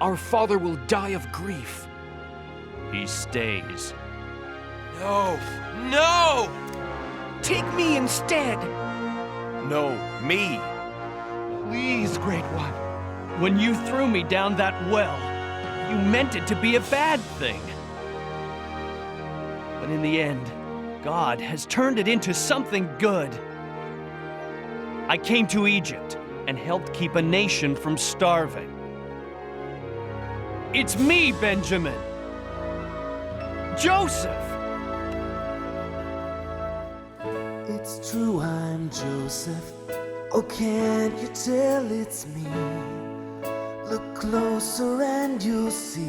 our father will die of grief. He stays. No! No! Take me instead. No, me. Please, Great One. When you threw me down that well, you meant it to be a bad thing. But in the end, God has turned it into something good. I came to Egypt, and helped keep a nation from starving. It's me, Benjamin! Joseph! It's true, I'm Joseph. Oh, can't you tell it's me? Look closer and you'll see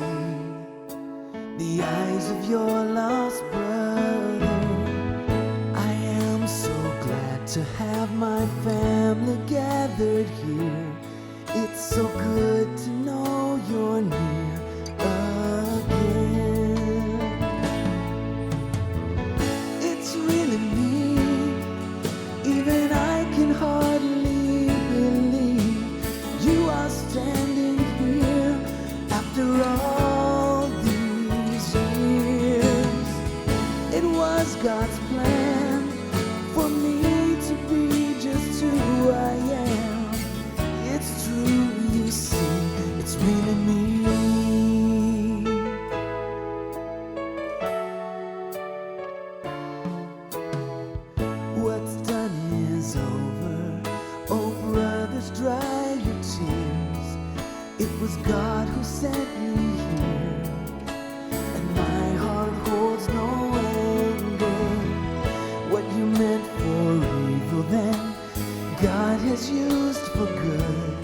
the eyes of your lost brother. I am so glad to have my family gathered here. It's so good to know you're near again. It's really me, even I can hardly believe you are standing here after all these years. It was God's plan for me to be just who I am. It's true, you see, it's really me. What's done is over. Oh, brothers, dry your tears. It was God who sent me here, and my heart holds no anger. What you meant for evil then, God has used for good.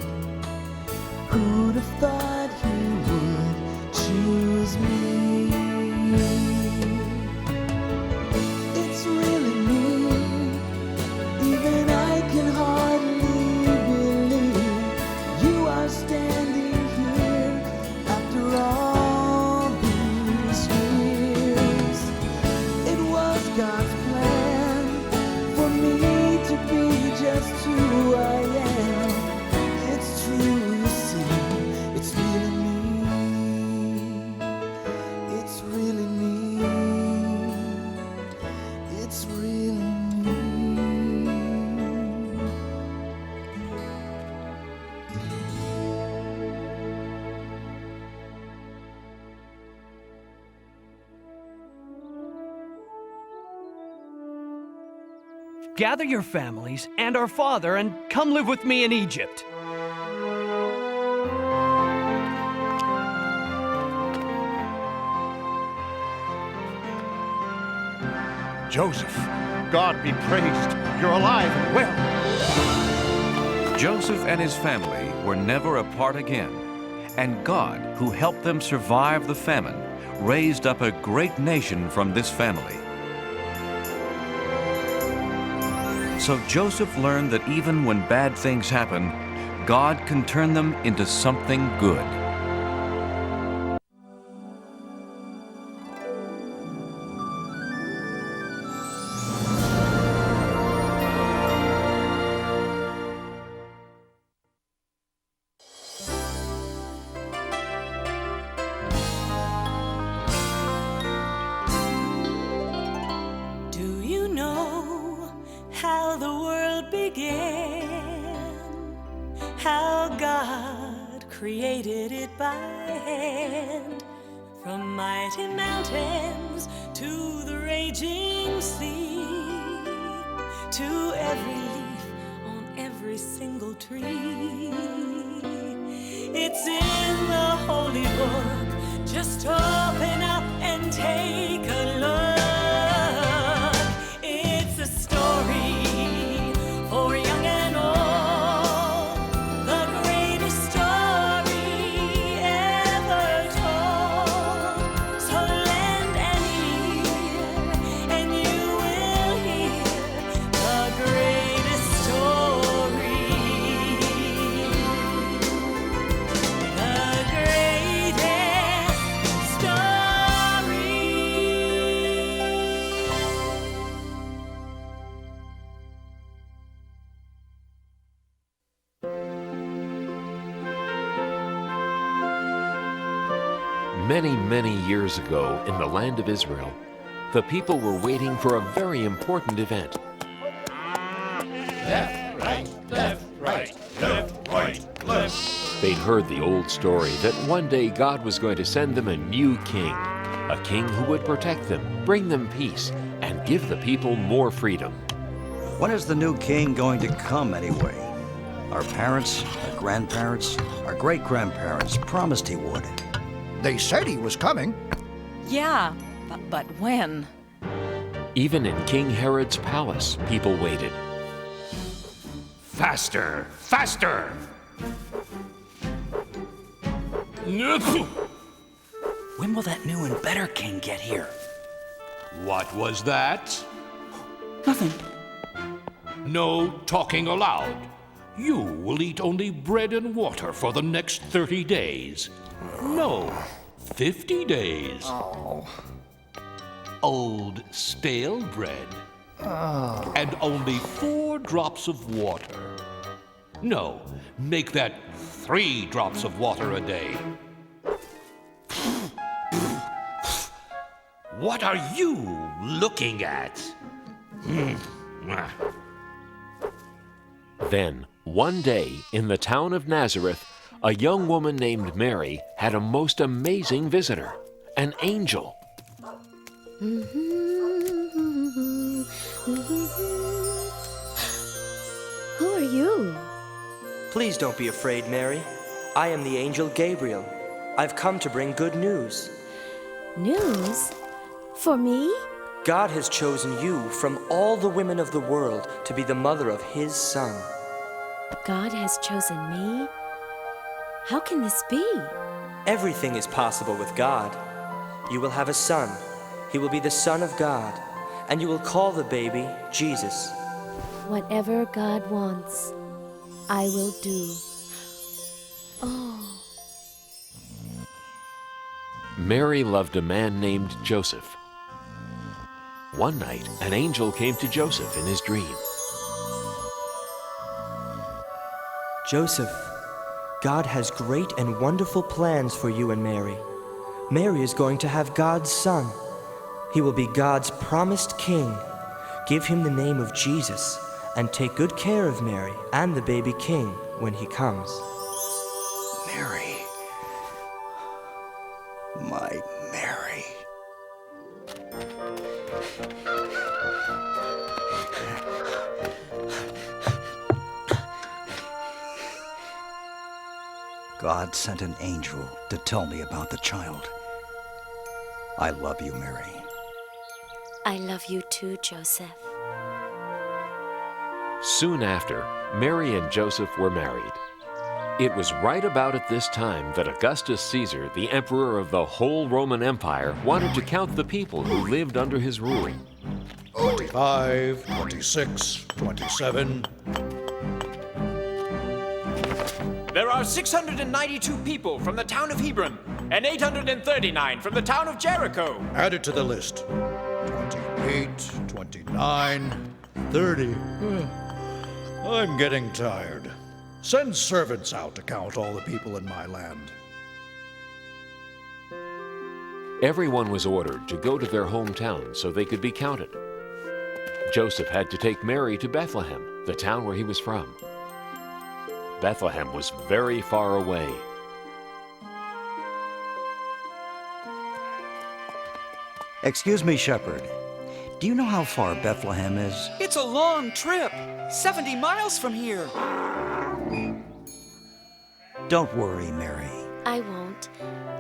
Who'd have thought he would choose me? It's really me, even I can hardly believe you are standing here after all these years. It was God's plan for me to be just who I am. It's true, you see, it's really me. It's really me. It's really me. Gather your families and our father and come live with me in Egypt. Joseph, God be praised. You're alive and well. Joseph and his family were never apart again, and God, who helped them survive the famine, raised up a great nation from this family. So Joseph learned that even when bad things happen, God can turn them into something good. Do you know how the world began? How God created it by hand? From mighty mountains to the raging sea, to every leaf on every single tree. It's in the holy book. Just open up and take a look. It's a story for young and old, the greatest story ever told. So lend an ear and you will hear the greatest story. The greatest story. Many, many years ago, in the land of Israel, the people were waiting for a very important event. Left, right, left, right, left, right, left. They'd heard the old story that one day God was going to send them a new king, a king who would protect them, bring them peace, and give the people more freedom. When is the new king going to come anyway? Our parents, our grandparents, our great-grandparents promised he would. They said he was coming. Yeah, but when? Even in King Herod's palace, people waited. Faster! Faster! When will that new and better king get here? What was that? Nothing. No talking aloud. You will eat only bread and water for the next 30 days. No, 50 days. Oh. Old stale bread. Oh. And only 4 drops of water. No, make that 3 drops of water a day. What are you looking at? Then, one day, in the town of Nazareth, a young woman named Mary had a most amazing visitor, an angel. Who are you? Please don't be afraid, Mary. I am the angel Gabriel. I've come to bring good news. News? For me? God has chosen you from all the women of the world to be the mother of his son. God has chosen me? How can this be? Everything is possible with God. You will have a son. He will be the Son of God, and you will call the baby Jesus. Whatever God wants, I will do. Oh. Mary loved a man named Joseph. One night, an angel came to Joseph in his dream. Joseph, God has great and wonderful plans for you and Mary. Mary is going to have God's son. He will be God's promised king. Give him the name of Jesus, and take good care of Mary and the baby king when he comes. Mary. My Mary. God sent an angel to tell me about the child. I love you, Mary. I love you too, Joseph. Soon after, Mary and Joseph were married. It was right about at this time that Augustus Caesar, the emperor of the whole Roman Empire, wanted to count the people who lived under his rule. 25, 26, 27. There are 692 people from the town of Hebron, and 839 from the town of Jericho. Add it to the list. 28, 29, 30. I'm getting tired. Send servants out to count all the people in my land. Everyone was ordered to go to their hometown so they could be counted. Joseph had to take Mary to Bethlehem, the town where he was from. Bethlehem was very far away. Excuse me, shepherd. Do you know how far Bethlehem is? It's a long trip. 70 miles from here. Don't worry, Mary. I won't.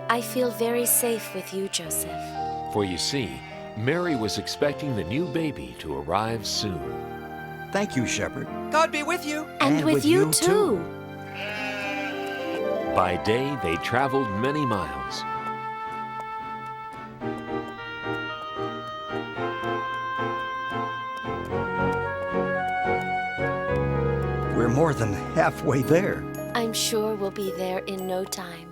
I feel very safe with you, Joseph. For you see, Mary was expecting the new baby to arrive soon. Thank you, shepherd. God be with you. And with you too. By day, they traveled many miles. We're more than halfway there. I'm sure we'll be there in no time.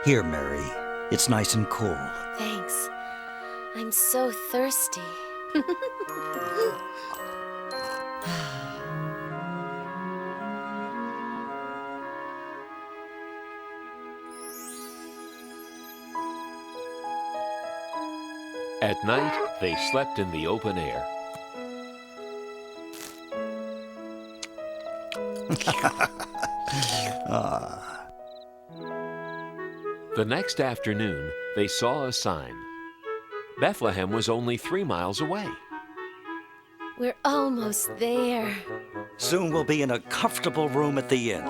Here, Mary. It's nice and cool. Thanks. I'm so thirsty. At night, they slept in the open air. The next afternoon, they saw a sign. Bethlehem was only 3 miles away. We're almost there. Soon we'll be in a comfortable room at the inn.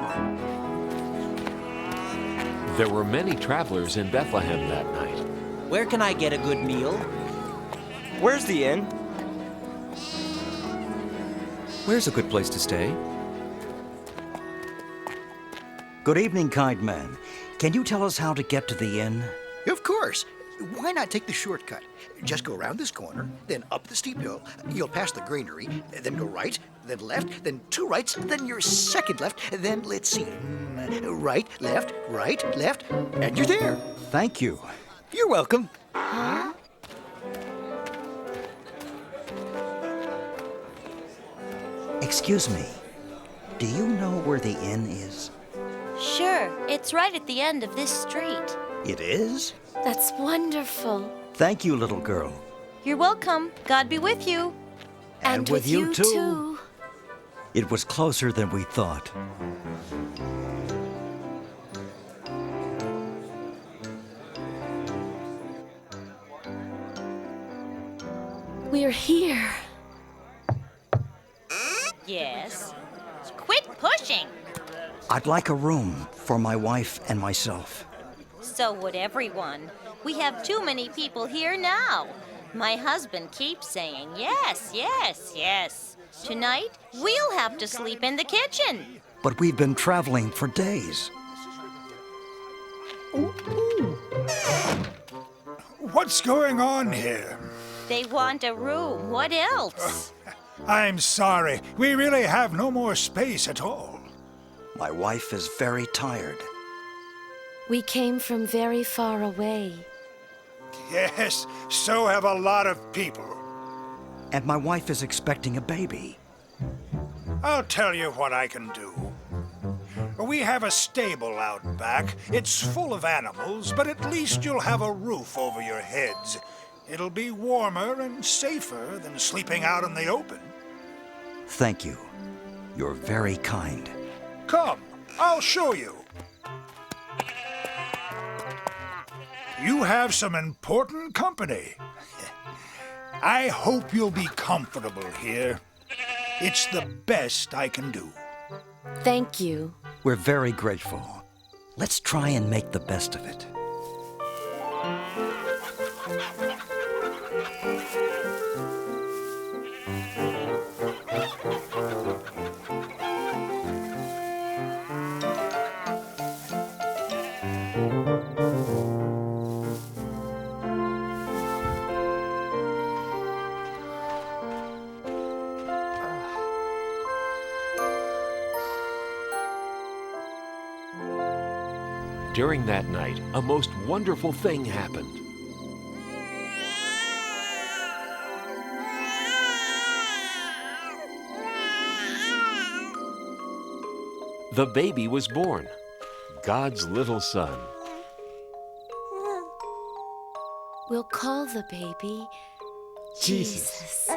There were many travelers in Bethlehem that night. Where can I get a good meal? Where's the inn? Where's a good place to stay? Good evening, kind man. Can you tell us how to get to the inn? Of course. Why not take the shortcut? Just go around this corner, then up the steep hill. You'll pass the granary, then go right, then left, then 2 rights, then your second left, then let's see. Right, left, and you're there. Thank you. You're welcome. Huh? Excuse me. Do you know where the inn is? Sure, it's right at the end of this street. It is? That's wonderful. Thank you, little girl. You're welcome. God be with you. And with you too. It was closer than we thought. We're here. Yes. Quit pushing. I'd like a room for my wife and myself. So would everyone. We have too many people here now. My husband keeps saying yes, yes, yes. Tonight, we'll have to sleep in the kitchen. But we've been traveling for days. What's going on here? They want a room. What else? I'm sorry. We really have no more space at all. My wife is very tired. We came from very far away. Yes, so have a lot of people. And my wife is expecting a baby. I'll tell you what I can do. We have a stable out back. It's full of animals, but at least you'll have a roof over your heads. It'll be warmer and safer than sleeping out in the open. Thank you. You're very kind. Come, I'll show you. You have some important company. I hope you'll be comfortable here. It's the best I can do. Thank you. We're very grateful. Let's try and make the best of it. During that night, a most wonderful thing happened. The baby was born, God's little son. We'll call the baby Jesus.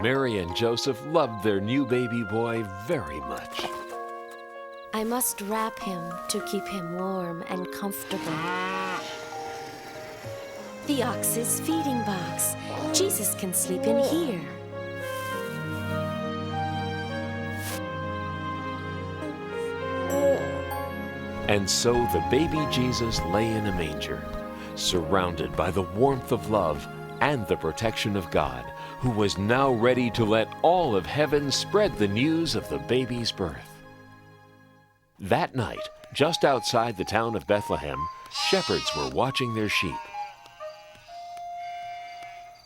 Mary and Joseph loved their new baby boy very much. I must wrap him to keep him warm and comfortable. The ox's feeding box. Jesus can sleep in here. And so the baby Jesus lay in a manger, surrounded by the warmth of love and the protection of God, who was now ready to let all of heaven spread the news of the baby's birth. That night, just outside the town of Bethlehem, shepherds were watching their sheep.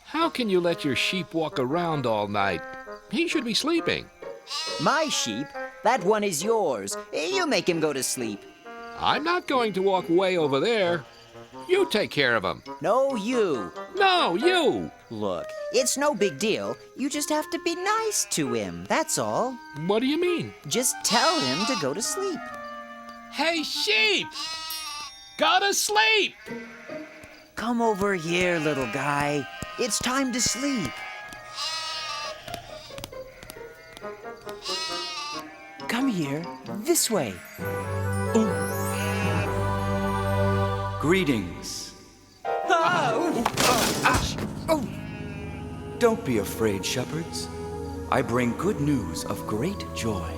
How can you let your sheep walk around all night? He should be sleeping. My sheep? That one is yours. You make him go to sleep. I'm not going to walk way over there. You take care of him. No, you. No, you. Look, it's no big deal. You just have to be nice to him, that's all. What do you mean? Just tell him to go to sleep. Hey, sheep! Go to sleep! Come over here, little guy. It's time to sleep. Come here, this way. Greetings. Oh! Don't be afraid, shepherds. I bring good news of great joy.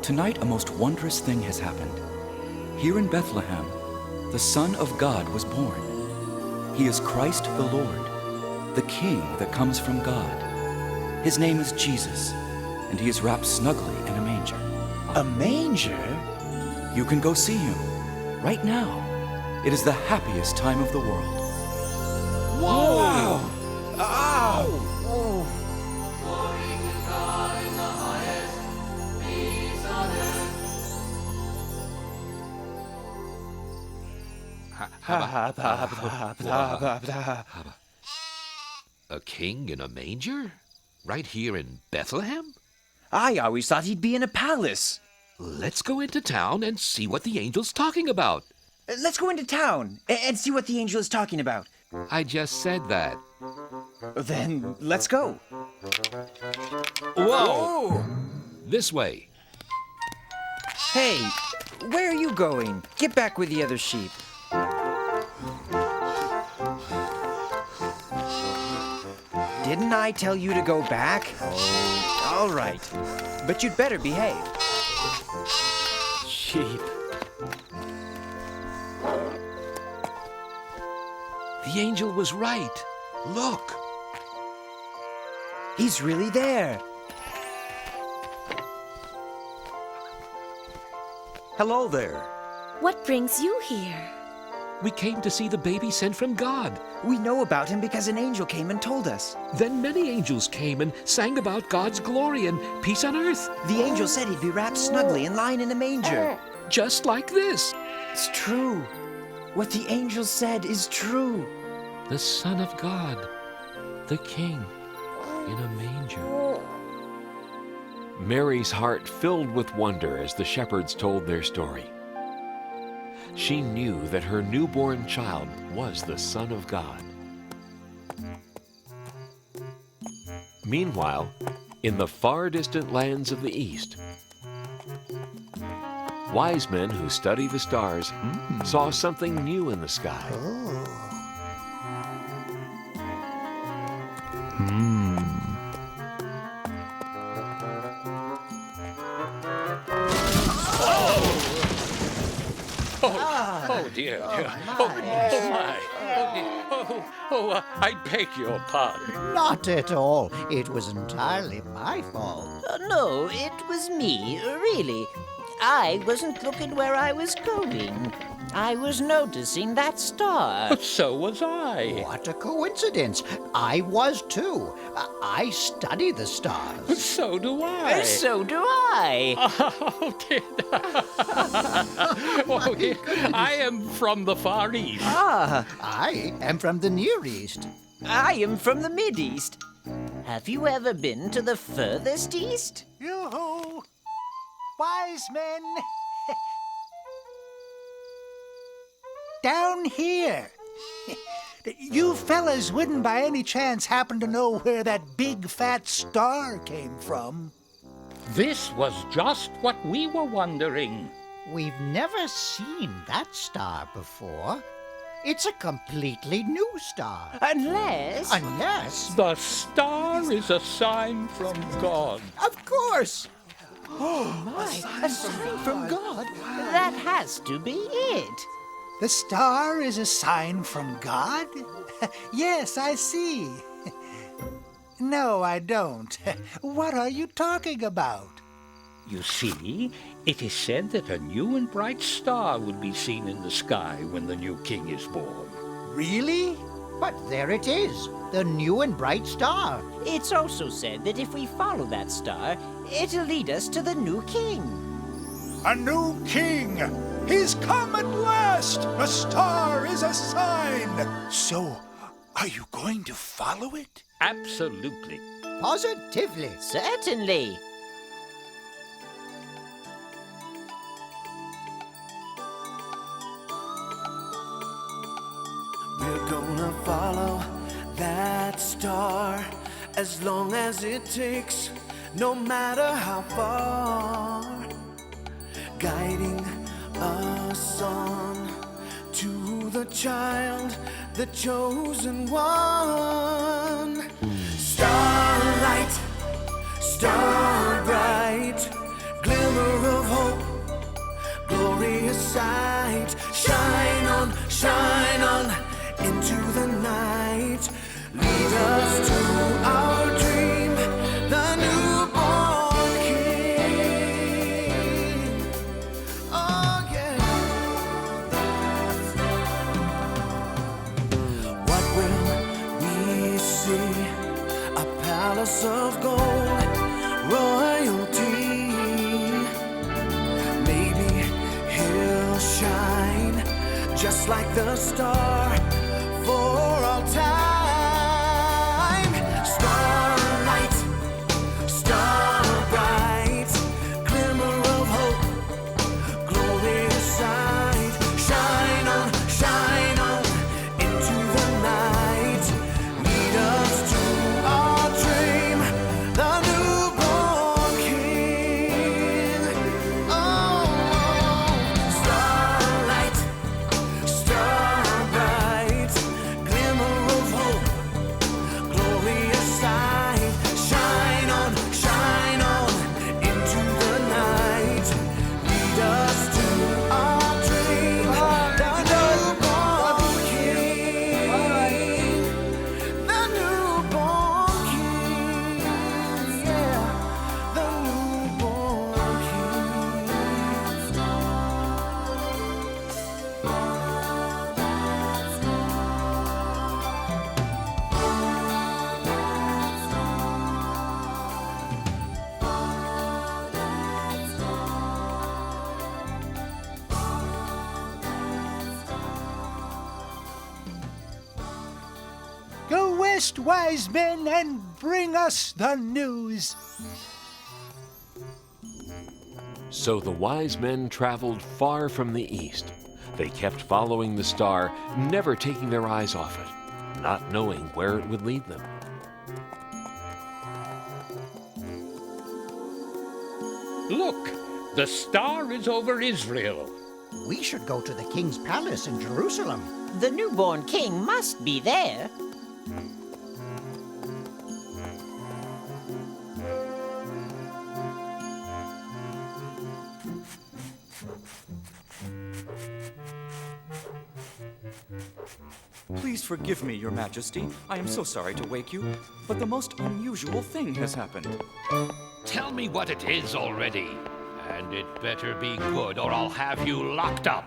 Tonight, a most wondrous thing has happened. Here in Bethlehem, the Son of God was born. He is Christ the Lord, the King that comes from God. His name is Jesus, and he is wrapped snugly in a manger. A manger? You can go see him right now. It is the happiest time of the world. Whoa! Ow! A king in a manger? Right here in Bethlehem? I always thought he'd be in a palace. Let's go into town and see what the angel's talking about. Let's go into town and see what the angel is talking about. I just said that. Then let's go. Whoa! This way. Hey, where are you going? Get back with the other sheep. Didn't I tell you to go back? Oh, all right. But you'd better behave. Sheep. The angel was right. Look. He's really there. Hello there. What brings you here? We came to see the baby sent from God. We know about him because an angel came and told us. Then many angels came and sang about God's glory and peace on earth. The angel said he'd be wrapped snugly and lying in a manger. Just like this. It's true. What the angel said is true. The Son of God, the King, in a manger. Mary's heart filled with wonder as the shepherds told their story. She knew that her newborn child was the Son of God. Meanwhile, in the far distant lands of the East, wise men who study the stars saw something new in the sky. Oh dear. Oh my. I beg your pardon. Not at all. It was entirely my fault. No, it was me, really. I wasn't looking where I was going. I was noticing that star. So was I. What a coincidence. I was too. I study the stars. So do I. So do I. Oh dear. Oh dear. I am from the Far East. I am from the Near East. I am from the Mid-East. Have you ever been to the furthest east? Yoo-hoo! Wise men! Down here! You fellas wouldn't by any chance happen to know where that big fat star came from? This was just what we were wondering. We've never seen that star before. It's a completely new star. Unless... The star is a sign from God. Of course! Oh my, a sign from God? That has to be it. The star is a sign from God? Yes, I see. No, I don't. What are you talking about? You see, it is said that a new and bright star will be seen in the sky when the new king is born. Really? But there it is, the new and bright star. It's also said that if we follow that star, it'll lead us to the new king. A new king! He's come at last! A star is a sign! So, are you going to follow it? Absolutely. Positively. Certainly. We're gonna follow that star as long as it takes, no matter how far, guiding us on to the child, the chosen one. Starlight, star bright, glimmer of hope, glorious sight. Shine on, into the night. Lead us to our dream, the newborn King. Oh yeah. What will we see? A palace of gold, royalty. Maybe he'll shine just like the star for all time. Starlight, star bright, glimmer of hope, glorious sight. Shine on, into the night. Lead us to our dream, the newborn King. Oh, starlight, star bright, glimmer of hope, glorious sight. Shine on, into the night. Lead us to our dream, the newborn King. The newborn King, yeah, the newborn Go west, wise men, and bring us the news. So the wise men traveled far from the east. They kept following the star, never taking their eyes off it, not knowing where it would lead them. Look, the star is over Israel. We should go to the king's palace in Jerusalem. The newborn king must be there. Please forgive me, Your Majesty. I am so sorry to wake you, but the most unusual thing has happened. Tell me what it is already. And it better be good, or I'll have you locked up.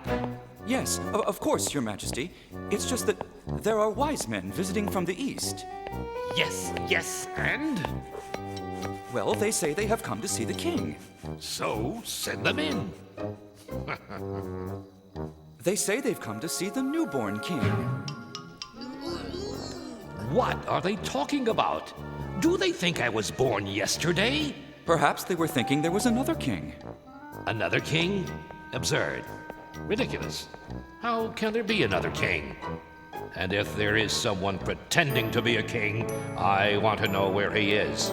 Yes, of course, Your Majesty. It's just that there are wise men visiting from the east. Yes, and? Well, they say they have come to see the king. So, send them in. They say they've come to see the newborn king. What are they talking about? Do they think I was born yesterday? Perhaps they were thinking there was another king. Another king? Absurd. Ridiculous. How can there be another king? And if there is someone pretending to be a king, I want to know where he is.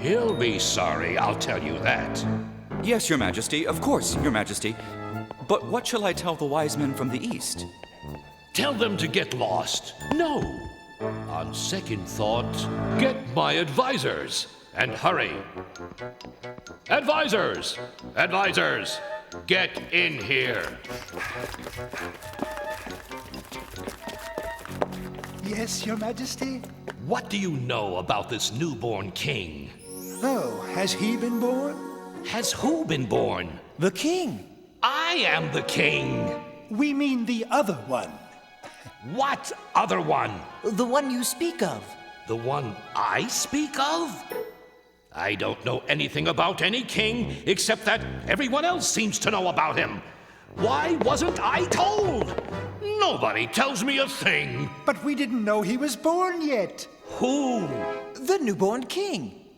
He'll be sorry, I'll tell you that. Yes, Your Majesty, of course, Your Majesty. But what shall I tell the wise men from the east? Tell them to get lost. No. On second thought, get my advisors. And hurry. Advisors! Advisors! Get in here. Yes, Your Majesty? What do you know about this newborn king? Oh, has he been born? Has who been born? The king. I am the king. We mean the other one. What other one? The one you speak of. The one I speak of? I don't know anything about any king except that everyone else seems to know about him. Why wasn't I told? Nobody tells me a thing. But we didn't know he was born yet. Who? The newborn king.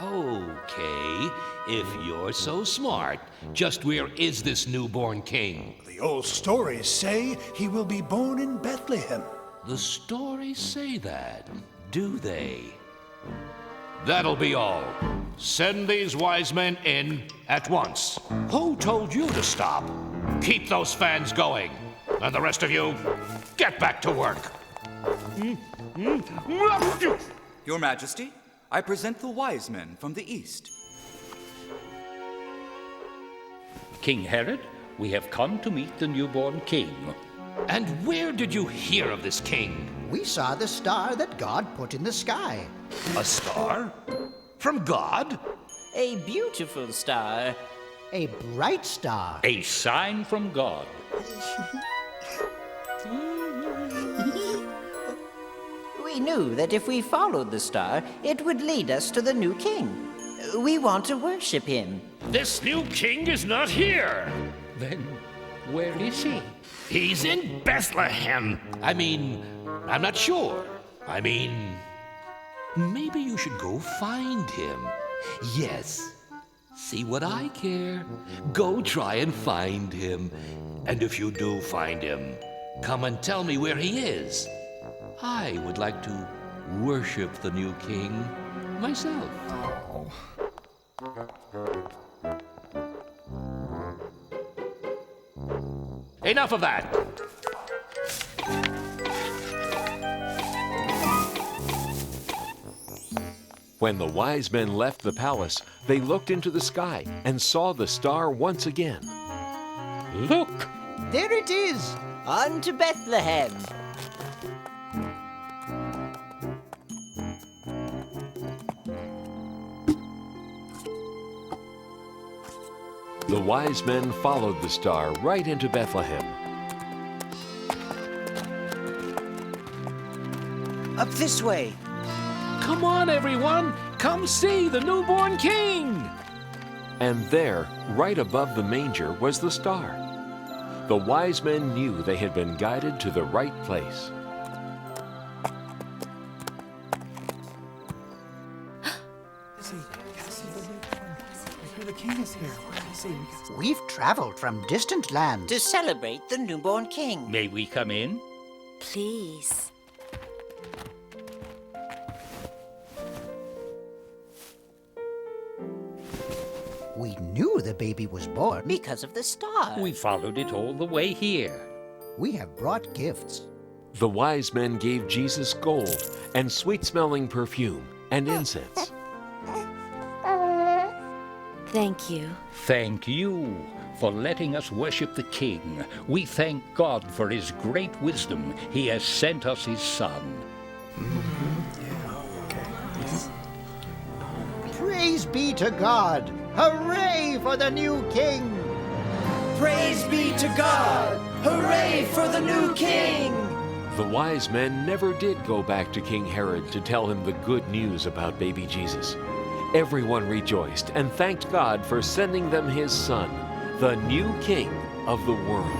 Okay, if you're so smart, just where is this newborn king? The old stories say he will be born in Bethlehem. The stories say that, do they? That'll be all. Send these wise men in at once. Who told you to stop? Keep those fans going. And the rest of you, get back to work. Your Majesty, I present the wise men from the east. King Herod, we have come to meet the newborn king. And where did you hear of this king? We saw the star that God put in the sky. A star? From God? A beautiful star. A bright star. A sign from God. We knew that if we followed the star, it would lead us to the new king. We want to worship him. This new king is not here. Then where is he? He's in Bethlehem. I'm not sure. Maybe you should go find him. Yes. See what I care. Go try and find him. And if you do find him, come and tell me where he is. I would like to worship the new king myself. Enough of that. When the wise men left the palace, they looked into the sky and saw the star once again. Look! There it is! On to Bethlehem! The wise men followed the star right into Bethlehem. Up this way. Come on, everyone. Come see the newborn king. And there, right above the manger, was the star. The wise men knew they had been guided to the right place. We've traveled from distant lands to celebrate the newborn king. May we come in? Please. We knew the baby was born because of the star. We followed it all the way here. We have brought gifts. The wise men gave Jesus gold and sweet-smelling perfume and incense. Thank you. Thank you for letting us worship the King. We thank God for his great wisdom. He has sent us his Son. Praise be to God! Hooray for the new king! Praise be to God! Hooray for the new king! The wise men never did go back to King Herod to tell him the good news about baby Jesus. Everyone rejoiced and thanked God for sending them his son, the new king of the world.